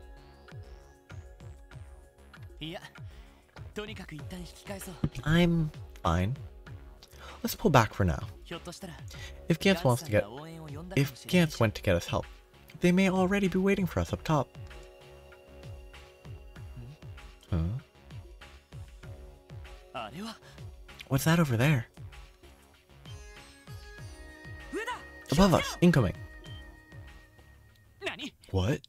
[SPEAKER 1] I'm fine. Let's pull back for now. If Gantz went to get us help, they may already be waiting for us up top. Huh? What's that over there? Above us, incoming. What?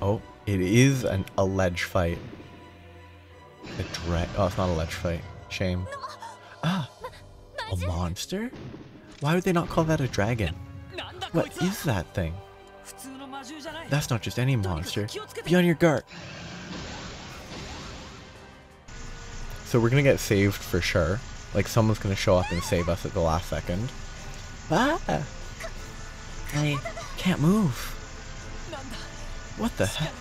[SPEAKER 1] Oh, it is a ledge fight. Oh, it's not a ledge fight. Shame. Ah, a monster? Why would they not call that a dragon? What is that thing? That's not just any monster. Be on your guard. So we're gonna get saved for sure. Like someone's gonna show up and save us at the last second. Ah! I can't move. What the heck?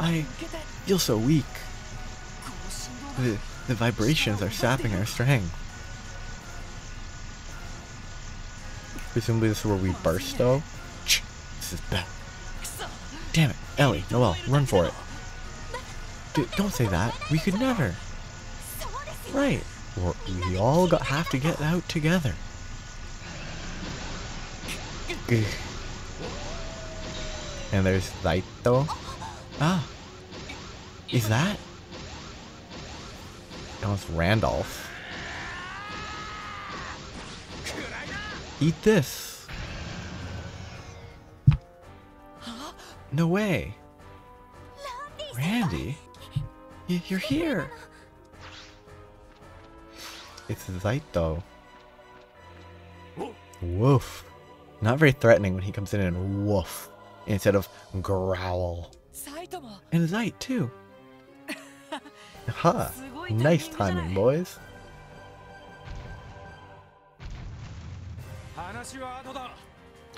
[SPEAKER 1] I feel so weak. The vibrations are sapping our strength. Presumably this is where we burst though. This is bad. Damn it, Ellie, Noelle, run for it. Don't say that. We could never. Right. We all have to get out together. And there's Zaito. Ah. Is that? No, it's Randolph. Eat this. No way. Randy? You're here. It's Zaito. Woof. Not very threatening when he comes in and woof instead of growl. And Zait too. Ha! Nice timing, boys.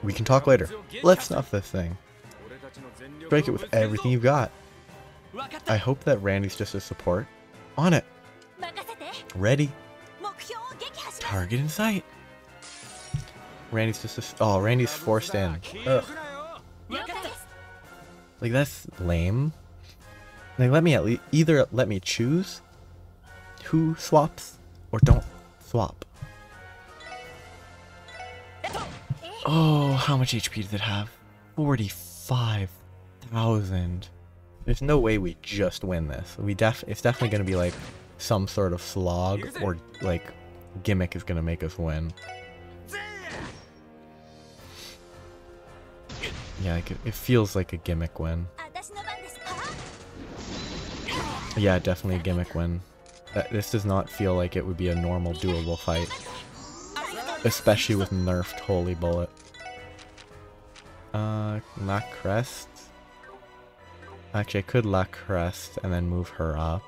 [SPEAKER 1] We can talk later. Let's snuff this thing. Break it with everything you've got. I hope that Randy's just a support. On it. Ready. Target in sight. Randy's just oh, Randy's forced in. Ugh. Like, that's lame. Like, let me at least either let me choose who swaps or don't swap. Oh, how much HP did it have? 45,000. There's no way we just win this. It's definitely gonna be like some sort of slog or like gimmick is gonna make us win. Yeah, like it feels like a gimmick win. Yeah, definitely a gimmick win. This does not feel like it would be a normal doable fight. Especially with nerfed Holy Bullet. Lack Crest. Actually, I could Lack Crest and then move her up.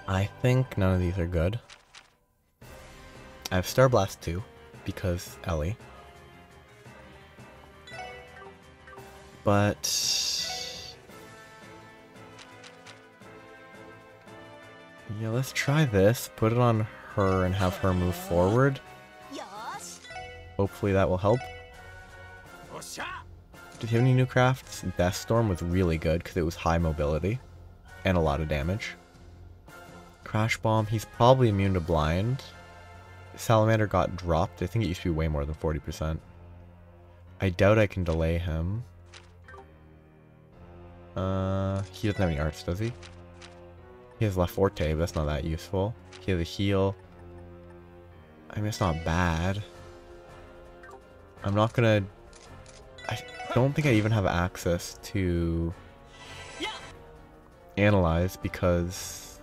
[SPEAKER 1] I think none of these are good. I have Star Blast 2 because Ellie. But yeah, let's try this. Put it on her and have her move forward. Hopefully that will help. Did you have any new crafts? Death Storm was really good because it was high mobility and a lot of damage. Crash Bomb, he's probably immune to blind. Salamander got dropped. I think it used to be way more than 40%. I doubt I can delay him. He doesn't have any arts, does he? He has La Forte, but that's not that useful. He has a heal. I mean, it's not bad. I'm not gonna... I don't think I even have access to analyze because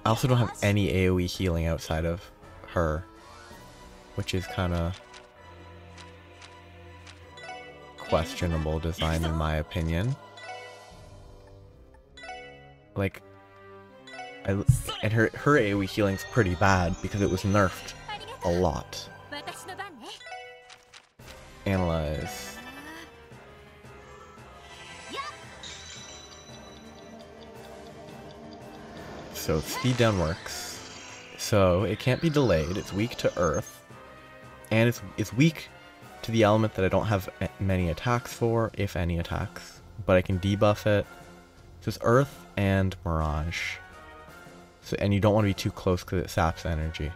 [SPEAKER 1] I also don't have any AoE healing outside of her, which is kind of questionable design in my opinion. Like, and her AoE healing's pretty bad because it was nerfed a lot. Analyze. So speed down works. So it can't be delayed. It's weak to earth, and it's weak to the element that I don't have many attacks for, if any attacks. But I can debuff it. So it's earth and mirage. So, and you don't want to be too close because it saps energy.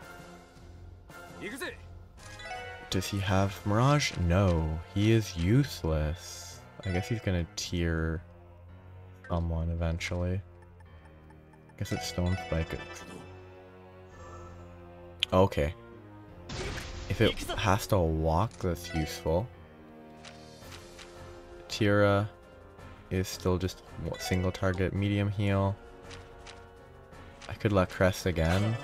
[SPEAKER 1] Does he have mirage? No, he is useless. I guess he's gonna tier someone eventually. I guess it's Stone Spike. Okay. If it has to walk, that's useful. Tira is still just single target medium heal. I could let Crest again.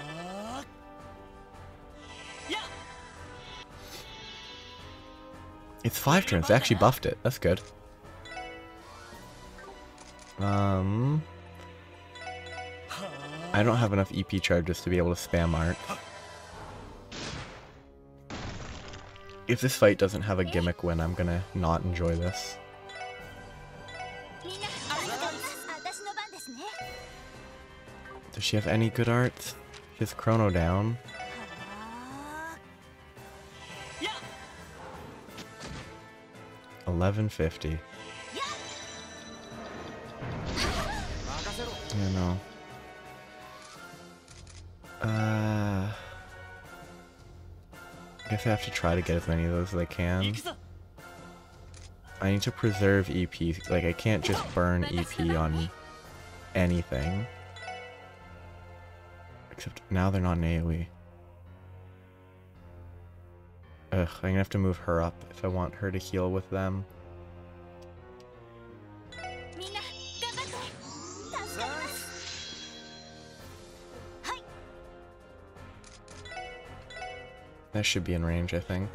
[SPEAKER 1] It's 5 turns. They actually buffed it. That's good. I don't have enough EP charges to be able to spam art. If this fight doesn't have a gimmick win, I'm gonna not enjoy this. Does she have any good art? She has Chrono down. $11.50. You know. I guess I have to try to get as many of those as I can. I need to preserve EP. Like, I can't just burn EP on anything. Except now they're not an AoE. Ugh, I'm gonna have to move her up if I want her to heal with them. That should be in range, I think.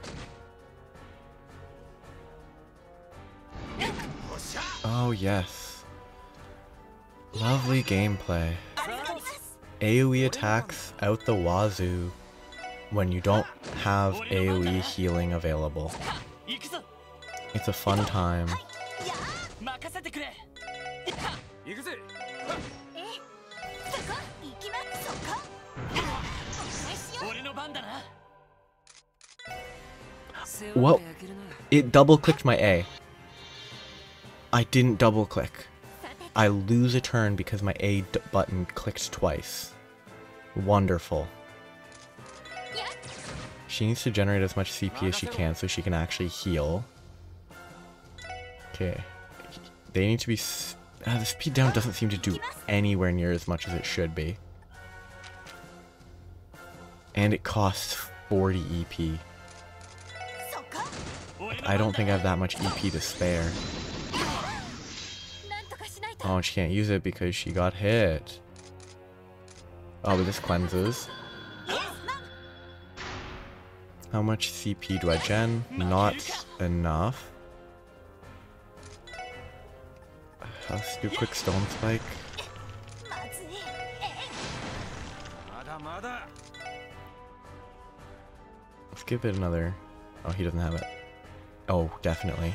[SPEAKER 1] Oh, yes. Lovely gameplay. AoE attacks out the wazoo when you don't have AoE healing available. It's a fun time. Whoa! It double-clicked my A. I didn't double-click. I lose a turn because my A button clicked twice. Wonderful. She needs to generate as much CP as she can so she can actually heal. Okay. They need to be... the speed down doesn't seem to do anywhere near as much as it should be. And it costs 40 EP. I don't think I have that much EP to spare. Oh, she can't use it because she got hit. Oh, but this cleanses. How much CP do I gen? Not enough. Let's do a quick stone spike. Let's give it another... Oh, he doesn't have it. Oh, definitely.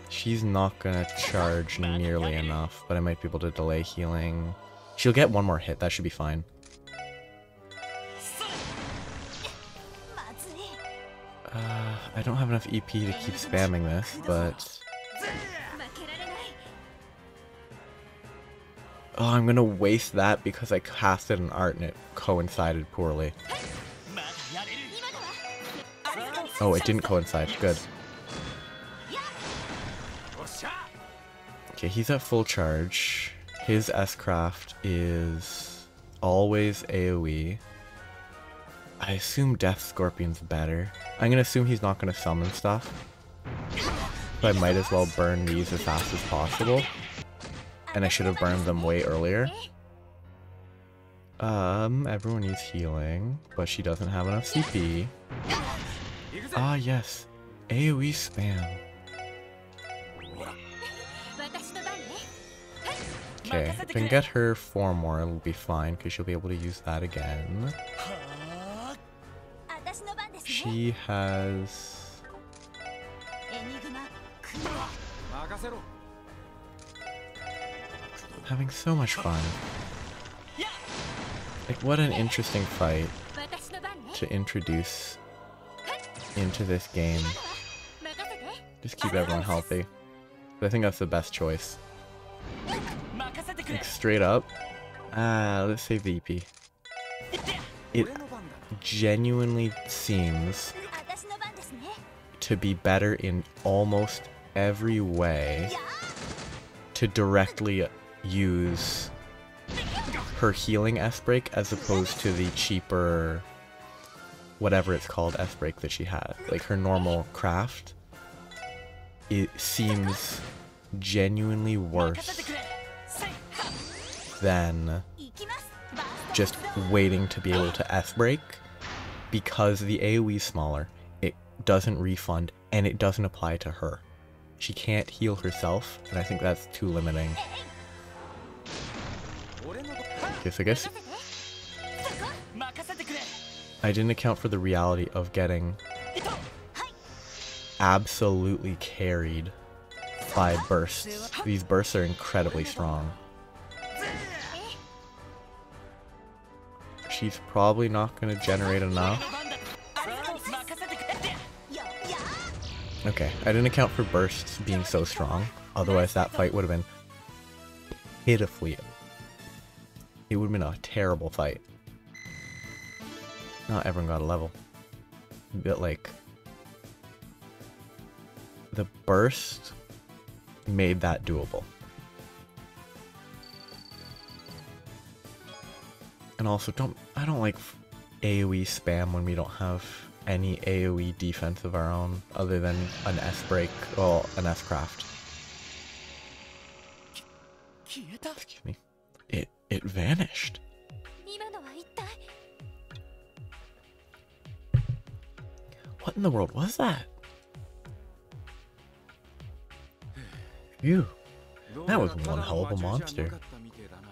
[SPEAKER 1] She's not gonna charge nearly enough, but I might be able to delay healing. She'll get one more hit, that should be fine. I don't have enough EP to keep spamming this, but... Oh, I'm gonna waste that because I casted an art and it coincided poorly. Oh, it didn't coincide. Good. Okay, he's at full charge. His S-Craft is always AoE. I assume Death Scorpion's better. I'm gonna assume he's not gonna summon stuff. So I might as well burn these as fast as possible. And I should have burned them way earlier. Everyone needs healing, but she doesn't have enough CP. Ah, yes. AoE spam. Okay, if I can get her 4 more, it'll be fine, because she'll be able to use that again. She has... having so much fun. Like, what an interesting fight to introduce into this game. Just keep everyone healthy. But I think that's the best choice. Like, straight up. Let's save the EP. It genuinely seems to be better in almost every way to directly use her healing S-Break as opposed to the cheaper whatever it's called S-Break that she had. Like her normal craft, it seems genuinely worse than just waiting to be able to S-Break, because the AoE is smaller, it doesn't refund, and it doesn't apply to her. She can't heal herself, and I think that's too limiting. Okay, so I guess I didn't account for the reality of getting absolutely carried by bursts. These bursts are incredibly strong. She's probably not going to generate enough. Okay, I didn't account for bursts being so strong. Otherwise that fight would have been pitifully... It would have been a terrible fight. Not everyone got a level. But like... the burst made that doable. And also, I don't like AoE spam when we don't have any AoE defense of our own other than an S-Break or an S-Craft. Excuse me. It vanished. What in the world was that? Phew. That was one hell of a monster.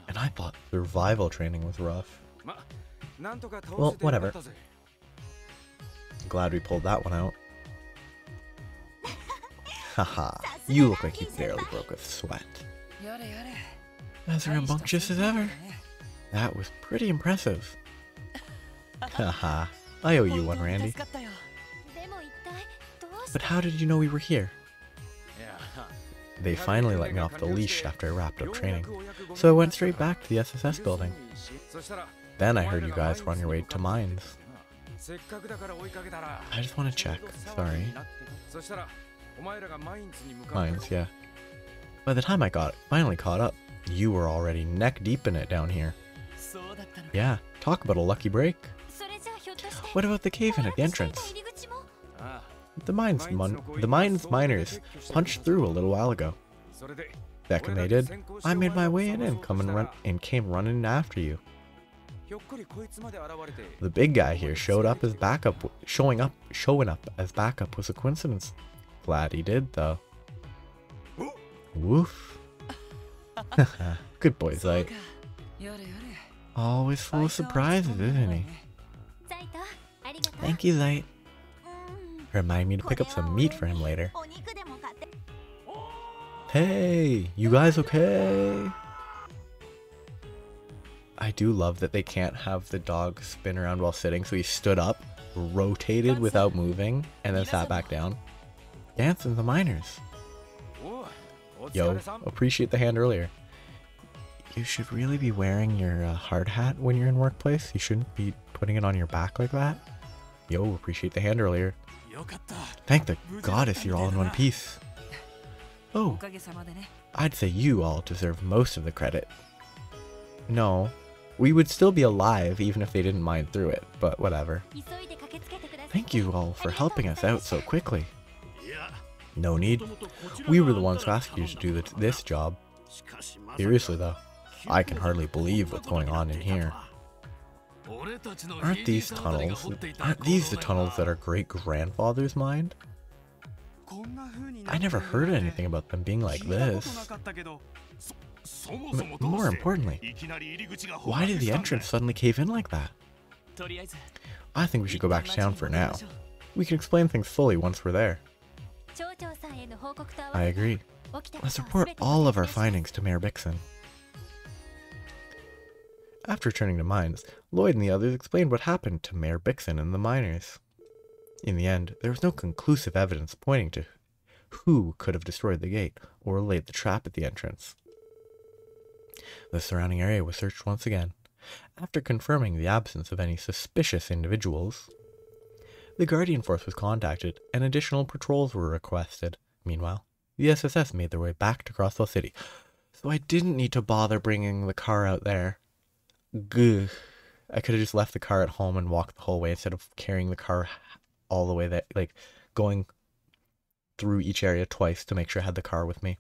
[SPEAKER 1] And I thought survival training was rough. Well, whatever. Glad we pulled that one out. Haha, you look like you barely broke a sweat. As rambunctious as ever. That was pretty impressive. Haha, I owe you one, Randy. But how did you know we were here? They finally let me off the leash after I wrapped up training, so I went straight back to the SSS building. Then I heard you guys were on your way to Mainz. I just want to check, sorry. Mainz, yeah. By the time I finally caught up, you were already neck deep in it down here. Yeah, talk about a lucky break. What about the cave-in at the entrance? The Mainz miners punched through a little while ago. Becca they did. I made my way in and came running after you. The big guy here showing up as backup was a coincidence. Glad he did though. Woof. Good boy, Zeit. Always full of surprises, isn't he? Thank you, Zeit. Remind me to pick up some meat for him later. Hey, you guys okay? I do love that they can't have the dog spin around while sitting, so he stood up, rotated without moving, and then sat back down. Dancing the miners. Yo, appreciate the hand earlier. You should really be wearing your hard hat when you're in workplace. You shouldn't be putting it on your back like that. Yo, appreciate the hand earlier. Thank the goddess you're all in one piece. Oh, I'd say you all deserve most of the credit. No, we would still be alive even if they didn't mine through it, but whatever. Thank you all for helping us out so quickly. No need. We were the ones who asked you to do this job. Seriously though, I can hardly believe what's going on in here. Aren't these the tunnels that our great-grandfathers mined? I never heard anything about them being like this. More importantly, why did the entrance suddenly cave in like that? I think we should go back to town for now. We can explain things fully once we're there. I agree. Let's report all of our findings to Mayor Bixen. After returning to Mainz, Lloyd and the others explained what happened to Mayor Bixen and the miners. In the end, there was no conclusive evidence pointing to who could have destroyed the gate or laid the trap at the entrance. The surrounding area was searched once again. After confirming the absence of any suspicious individuals, the Guardian Force was contacted and additional patrols were requested. Meanwhile, the SSS made their way back to Crossville City, so I didn't need to bother bringing the car out there. Gugh. I could have just left the car at home and walked the whole way instead of carrying the car all the way there, like going through each area twice to make sure I had the car with me.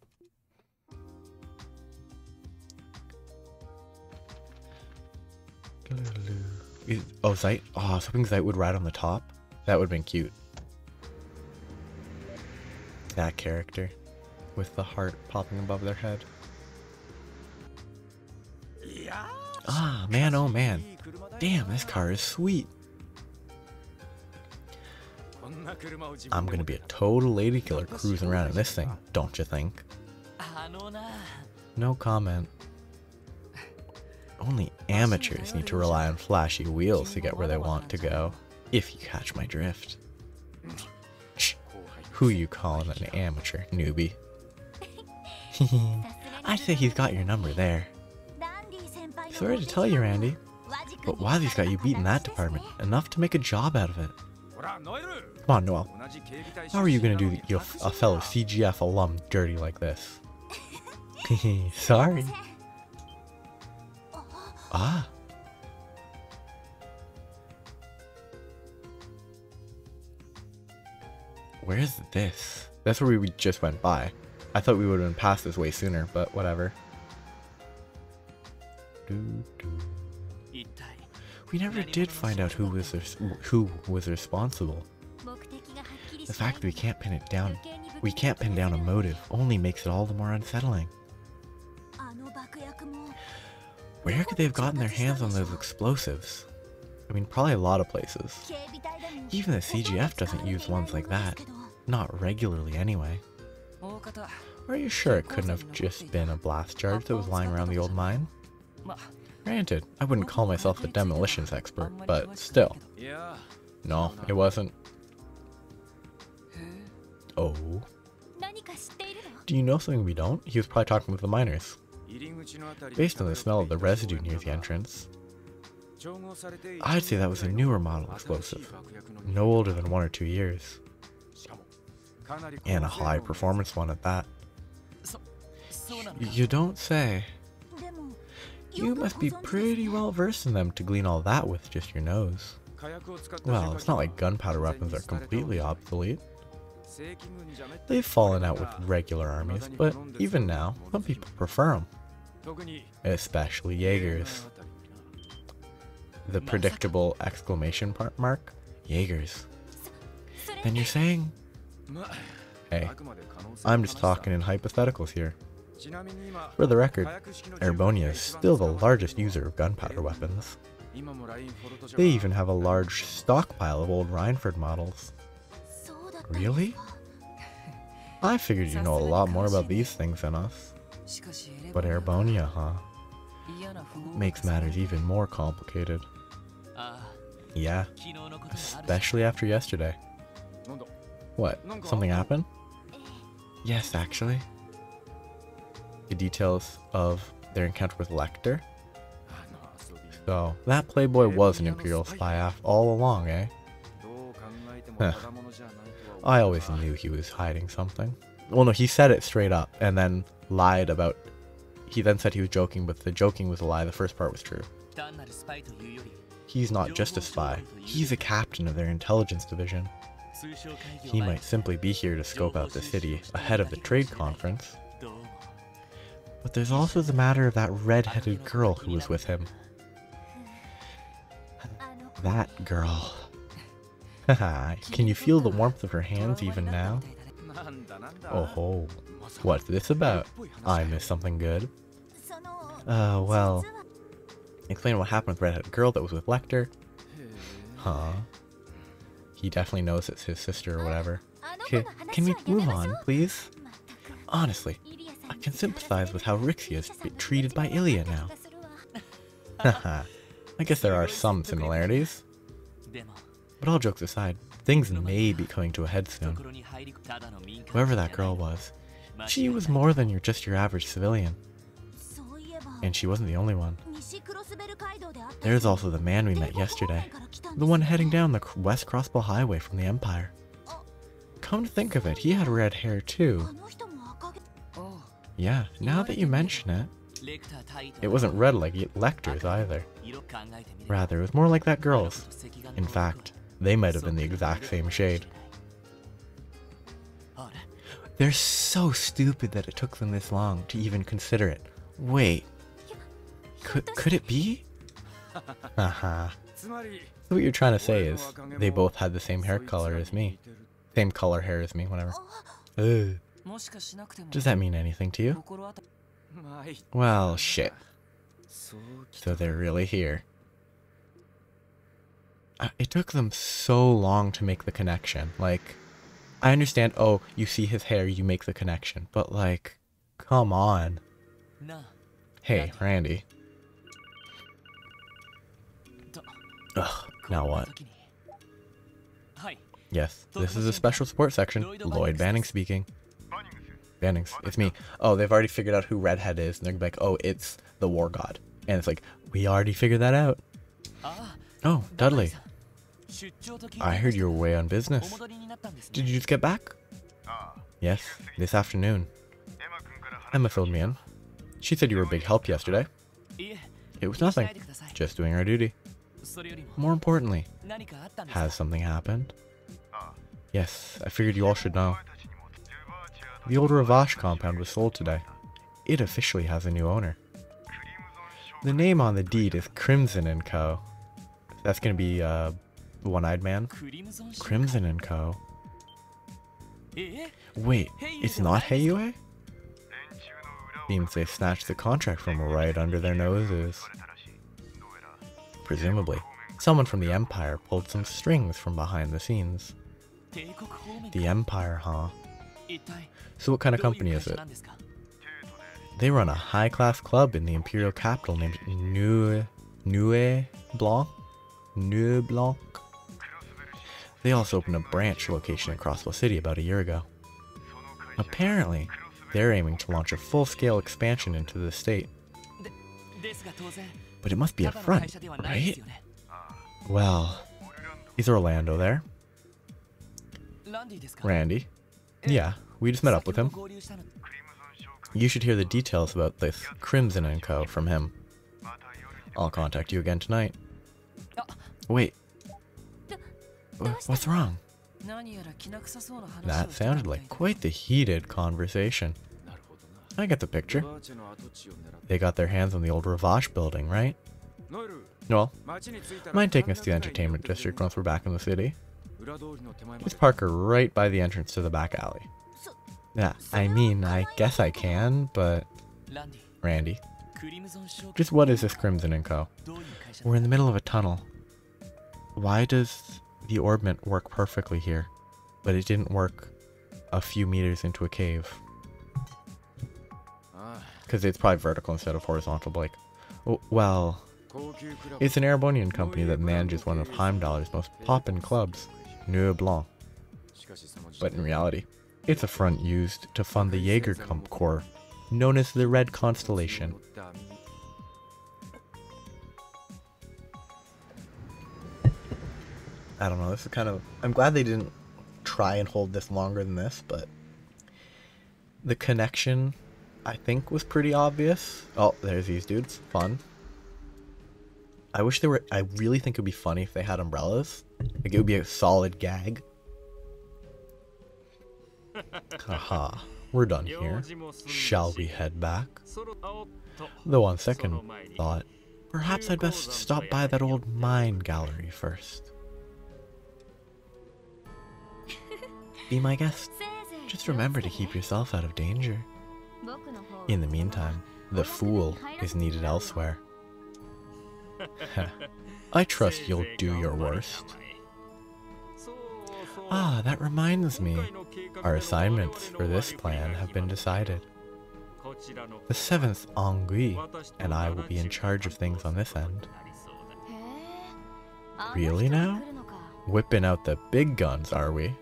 [SPEAKER 1] Oh, Zeit? Oh, I was hoping Zeit would ride on the top. That would have been cute. That character with the heart popping above their head. Ah, man, oh man. Damn, this car is sweet. I'm gonna be a total lady killer cruising around in this thing, don't you think? No comment. Only amateurs need to rely on flashy wheels to get where they want to go, if you catch my drift. Shh, who you calling an amateur, newbie? I'd say he's got your number there. Sorry to tell you, Randy, but Wiley's got you beat in that department, enough to make a job out of it. Come on, Noel. How are you gonna do a fellow CGF alum dirty like this? Sorry. Ah. Where's this? That's where we just went by. I thought we would have been past this way sooner, but whatever. We never did find out who was responsible. The fact that we can't pin down a motive only makes it all the more unsettling. Where could they have gotten their hands on those explosives? I mean, probably a lot of places. Even the CGF doesn't use ones like that. Not regularly, anyway. Are you sure it couldn't have just been a blast charge that was lying around the old mine? Granted, I wouldn't call myself a demolitions expert, but still. No, it wasn't. Oh. Do you know something we don't? He was probably talking with the miners. Based on the smell of the residue near the entrance, I'd say that was a newer model explosive. No older than 1 or 2 years. And a high performance one at that. You don't say. You must be pretty well versed in them to glean all that with just your nose. Well, it's not like gunpowder weapons are completely obsolete. They've fallen out with regular armies, but even now, some people prefer them. Especially Jaegers. The predictable exclamation mark? Jaegers. Then you're saying? Hey, I'm just talking in hypotheticals here. For the record, Erebonia is still the largest user of gunpowder weapons. They even have a large stockpile of old Reinford models. Really? I figured you know a lot more about these things than us. But Erebonia, huh? Makes matters even more complicated. Yeah, especially after yesterday. What? Something happened? Yes, actually. The details of their encounter with Lecter? So, that playboy was an Imperial spy all along, eh? Huh. I always knew he was hiding something. Well, no, he said it straight up, and then lied about... He then said he was joking, but the joking was a lie. The first part was true. He's not just a spy. He's a captain of their intelligence division. He might simply be here to scope out the city ahead of the trade conference. But there's also the matter of that red-headed girl who was with him. That girl. Haha, can you feel the warmth of her hands even now? Oh ho. What's this about? I missed something good. Well... Explain what happened with Red-Headed Girl that was with Lecter. Huh. He definitely knows it's his sister or whatever. Can we move on, please? Honestly, I can sympathize with how Rixia is treated by Ilya now. Haha. I guess there are some similarities. But all jokes aside, things may be coming to a head soon. Whoever that girl was, she was more than just your average civilian. And she wasn't the only one. There's also the man we met yesterday, the one heading down the West Crossbow Highway from the Empire. Come to think of it, he had red hair too. Yeah, now that you mention it, it wasn't red like Lecter's either. Rather, it was more like that girl's. In fact, they might have been the exact same shade. They're so stupid that it took them this long to even consider it. Wait. Could it be? Haha. So what you're trying to say is, they both had the same hair color as me. Same color hair as me, whatever. Ugh. Does that mean anything to you? Well, shit. So they're really here. It took them so long to make the connection. Like, I understand, oh, you see his hair, you make the connection. But like, come on. Hey, Randy. Ugh, now what? Yes, this is a special support section. Lloyd Banning speaking. Bannings, it's me. Oh, they've already figured out who Redhead is, and they're like, oh, it's the War God. And it's like, we already figured that out. Oh, Dudley. I heard you were away on business. Did you just get back? Yes, this afternoon. Emma filled me in. She said you were a big help yesterday. It was nothing, just doing our duty. More importantly, has something happened? Yes, I figured you all should know. The old Ravash compound was sold today. It officially has a new owner. The name on the deed is Crimson & Co. That's gonna be, One-Eyed Man? Crimson & Co. Wait, it's not Heiyue? Seems they snatched the contract from right under their noses. Presumably, someone from the Empire pulled some strings from behind the scenes. The Empire, huh? So what kind of company is it? They run a high-class club in the imperial capital named Nuit Blanc. They also opened a branch location in Crossbow City about a year ago. Apparently, they're aiming to launch a full-scale expansion into the state. But it must be a front, right? Well, is Orlando there? Randy? Yeah, we just met up with him. You should hear the details about this Crimson & Co. from him. I'll contact you again tonight. Wait. What's wrong? That sounded like quite the heated conversation. I get the picture. They got their hands on the old Ravache building, right? Well, mind taking us to the entertainment district once we're back in the city? Just park her right by the entrance to the back alley. Yeah, I mean, I guess I can, but... Randy. Just what is this Crimson & Co.? We're in the middle of a tunnel. Why does the orbment work perfectly here, but it didn't work a few meters into a cave? Because it's probably vertical instead of horizontal, Blake. Oh, well, it's an Erebonian company that manages one of Heimdaller's most poppin' clubs, Nuit Blanc. But in reality, it's a front used to fund the Jaeger Corps, known as the Red Constellation. I don't know, this is kind of... I'm glad they didn't try and hold this longer than this, but... The connection, I think, was pretty obvious. Oh, there's these dudes. Fun. I wish they were... I really think it would be funny if they had umbrellas. Like, it would be a solid gag. Haha. We're done here. Shall we head back? Though on second thought, perhaps I'd best stop by that old mine gallery first. Be my guest. Just remember to keep yourself out of danger. In the meantime, the fool is needed elsewhere. I trust you'll do your worst. Ah, that reminds me. Our assignments for this plan have been decided. The 7th Ennui and I will be in charge of things on this end. Really now? Whipping out the big guns, are we?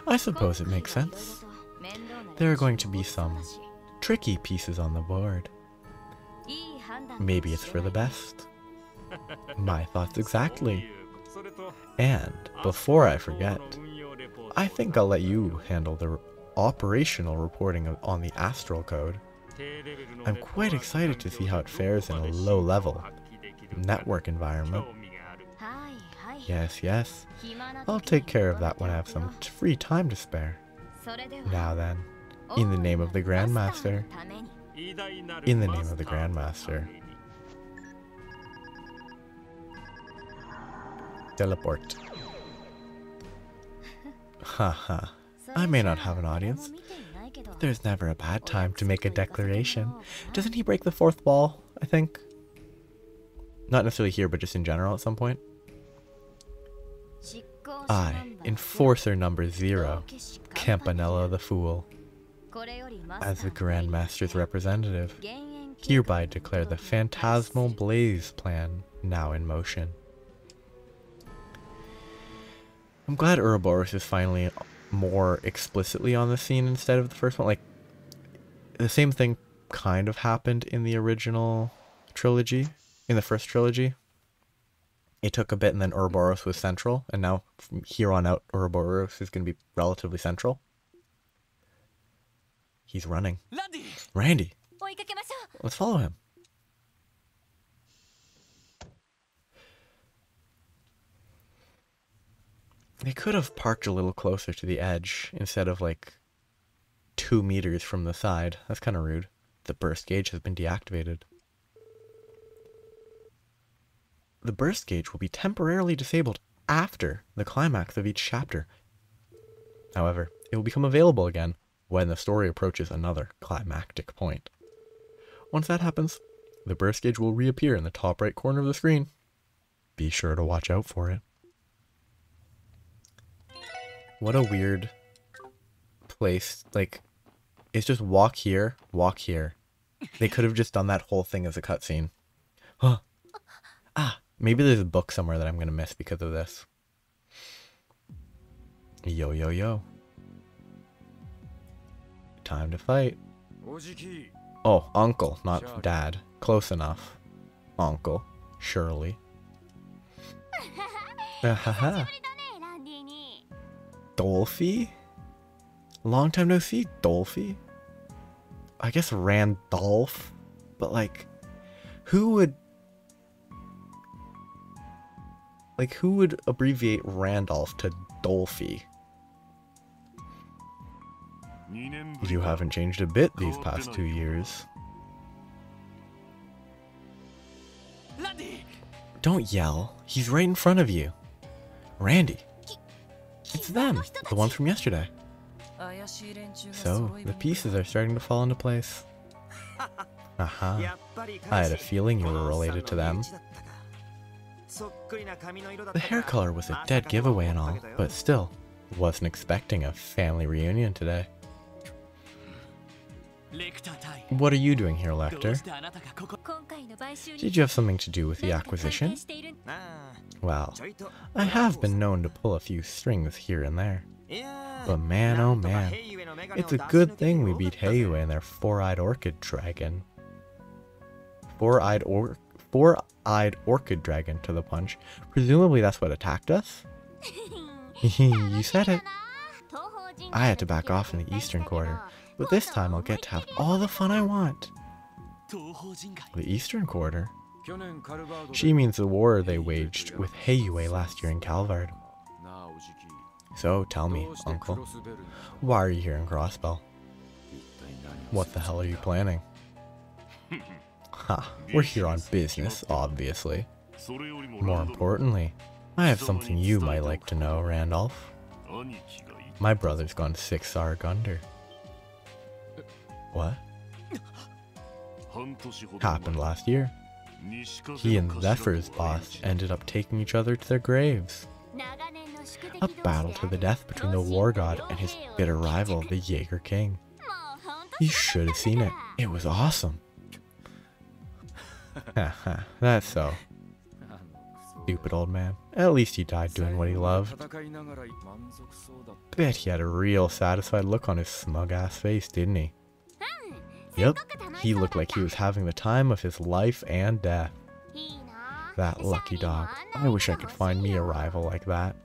[SPEAKER 1] I suppose it makes sense. There are going to be some tricky pieces on the board. Maybe it's for the best. My thoughts exactly. And before I forget, I think I'll let you handle the operational reporting on the Astral Code. I'm quite excited to see how it fares in a low-level network environment. Yes. I'll take care of that when I have some free time to spare. Now then, in the name of the Grandmaster. In the name of the Grandmaster. Teleport. Haha. I may not have an audience. But there's never a bad time to make a declaration. Doesn't he break the 4th wall, I think? Not necessarily here, but just in general at some point. I, Enforcer number 0, Campanella the Fool, as the Grandmaster's representative, hereby declare the Phantasmal Blaze plan now in motion. I'm glad Ouroboros is finally more explicitly on the scene instead of the first one. Like, the same thing kind of happened in the original trilogy, in the first trilogy. It took a bit and then Ouroboros was central, and now from here on out Ouroboros is going to be relatively central. He's running. Randy! Let's follow him. They could have parked a little closer to the edge instead of like 2 meters from the side. That's kind of rude. The burst gauge has been deactivated. The burst gauge will be temporarily disabled after the climax of each chapter. However, it will become available again when the story approaches another climactic point. Once that happens, the burst gauge will reappear in the top right corner of the screen. Be sure to watch out for it. What a weird place, like, it's just walk here, walk here. They could have just done that whole thing as a cutscene. Huh. Ah, maybe there's a book somewhere that I'm gonna miss because of this. Yo, yo, yo. Time to fight. Oh, uncle, not dad. Close enough. Uncle. Surely. Ahaha. Dolphy? Long time no see, Dolphy? I guess Randolph, but like, who would abbreviate Randolph to Dolphy? You haven't changed a bit these past 2 years. Don't yell. He's right in front of you. Randy. It's them, the ones from yesterday. So, the pieces are starting to fall into place. Aha. I had a feeling you were related to them. The hair color was a dead giveaway and all, but still, wasn't expecting a family reunion today. What are you doing here, Lecter? Did you have something to do with the acquisition? Well, I have been known to pull a few strings here and there. But man, oh man, it's a good thing we beat Heiyue and their four-eyed orchid dragon. Four-eyed orchid dragon to the punch. Presumably that's what attacked us? You said it. I had to back off in the eastern quarter, but this time I'll get to have all the fun I want. The eastern quarter? She means the war they waged with Heiyue last year in Calvard. So tell me, uncle, why are you here in Crossbell? What the hell are you planning? Ha, we're here on business, obviously. More importantly, I have something you might like to know, Randolph. My brother's gone 6 arc under. What? Happened last year. He and Zephyr's boss ended up taking each other to their graves. A battle to the death between the war god and his bitter rival, the Jaeger King. You should have seen it. It was awesome. Haha, that's so. Stupid old man. At least he died doing what he loved. Bet he had a real satisfied look on his smug-ass face, didn't he? Yep, he looked like he was having the time of his life and death. That lucky dog. I wish I could find me a rival like that.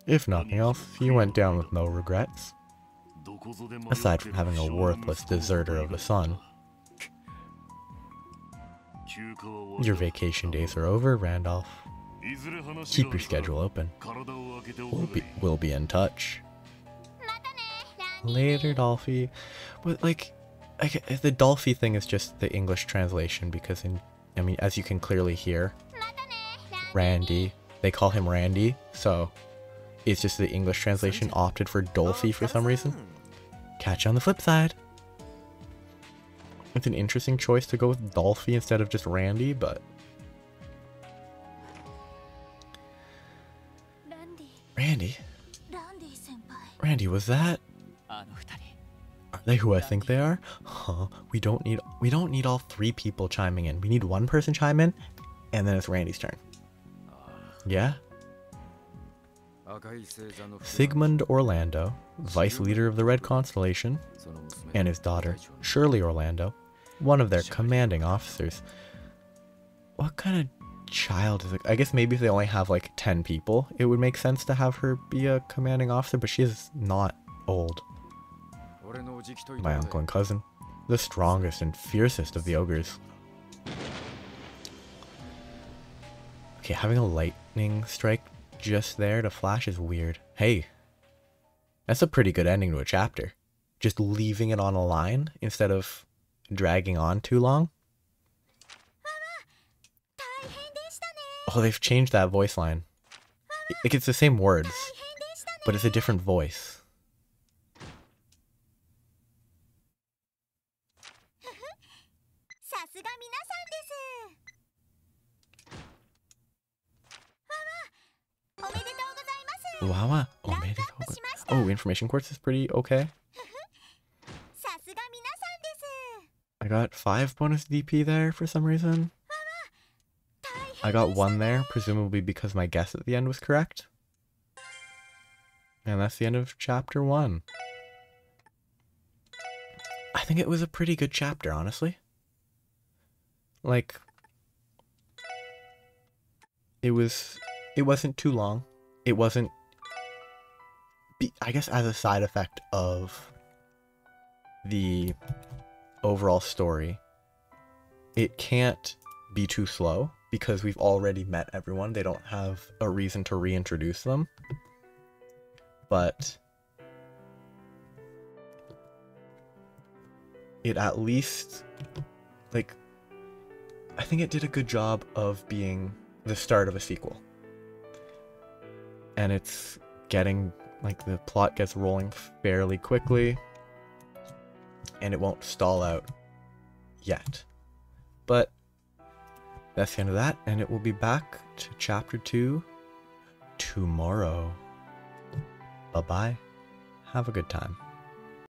[SPEAKER 1] If nothing else, he went down with no regrets. Aside from having a worthless deserter of a son. Your vacation days are over, Randolph. Keep your schedule open. We'll be in touch. Later, Dolphy. But like, the Dolphy thing is just the English translation because I mean, as you can clearly hear, Randy, they call him Randy, so it's just the English translation opted for Dolphy for some reason. Catch you on the flip side. It's an interesting choice to go with Dolphy instead of just Randy, but... Randy? Randy, was that? Are they who I think they are? Huh, we don't need all 3 people chiming in. We need 1 person chime in, and then it's Randy's turn. Yeah? Sigmund Orlando, vice leader of the Red Constellation, and his daughter, Shirley Orlando, one of their commanding officers. What kind of child is it? I guess maybe if they only have like 10 people, it would make sense to have her be a commanding officer, but she is not old. My uncle and cousin, the strongest and fiercest of the ogres. Okay, having a lightning strike just there to flash is weird. Hey, that's a pretty good ending to a chapter. Just leaving it on a line instead of dragging on too long. Oh, they've changed that voice line. Like, it's the same words, but it's a different voice. Wawa, omedetou gozaimasu. Oh, information quartz is pretty okay. I got 5 bonus DP there for some reason. I got 1 there, presumably because my guess at the end was correct. And that's the end of chapter 1. I think it was a pretty good chapter, honestly. Like, it wasn't too long. It wasn't, I guess as a side effect of the overall story, it can't be too slow because we've already met everyone. They don't have a reason to reintroduce them. But it at least, like, I think it did a good job of being the start of a sequel. And it's getting, like, the plot gets rolling fairly quickly. And it won't stall out yet. But that's the end of that, and it will be back to chapter 2 tomorrow. Bye-bye. Have a good time.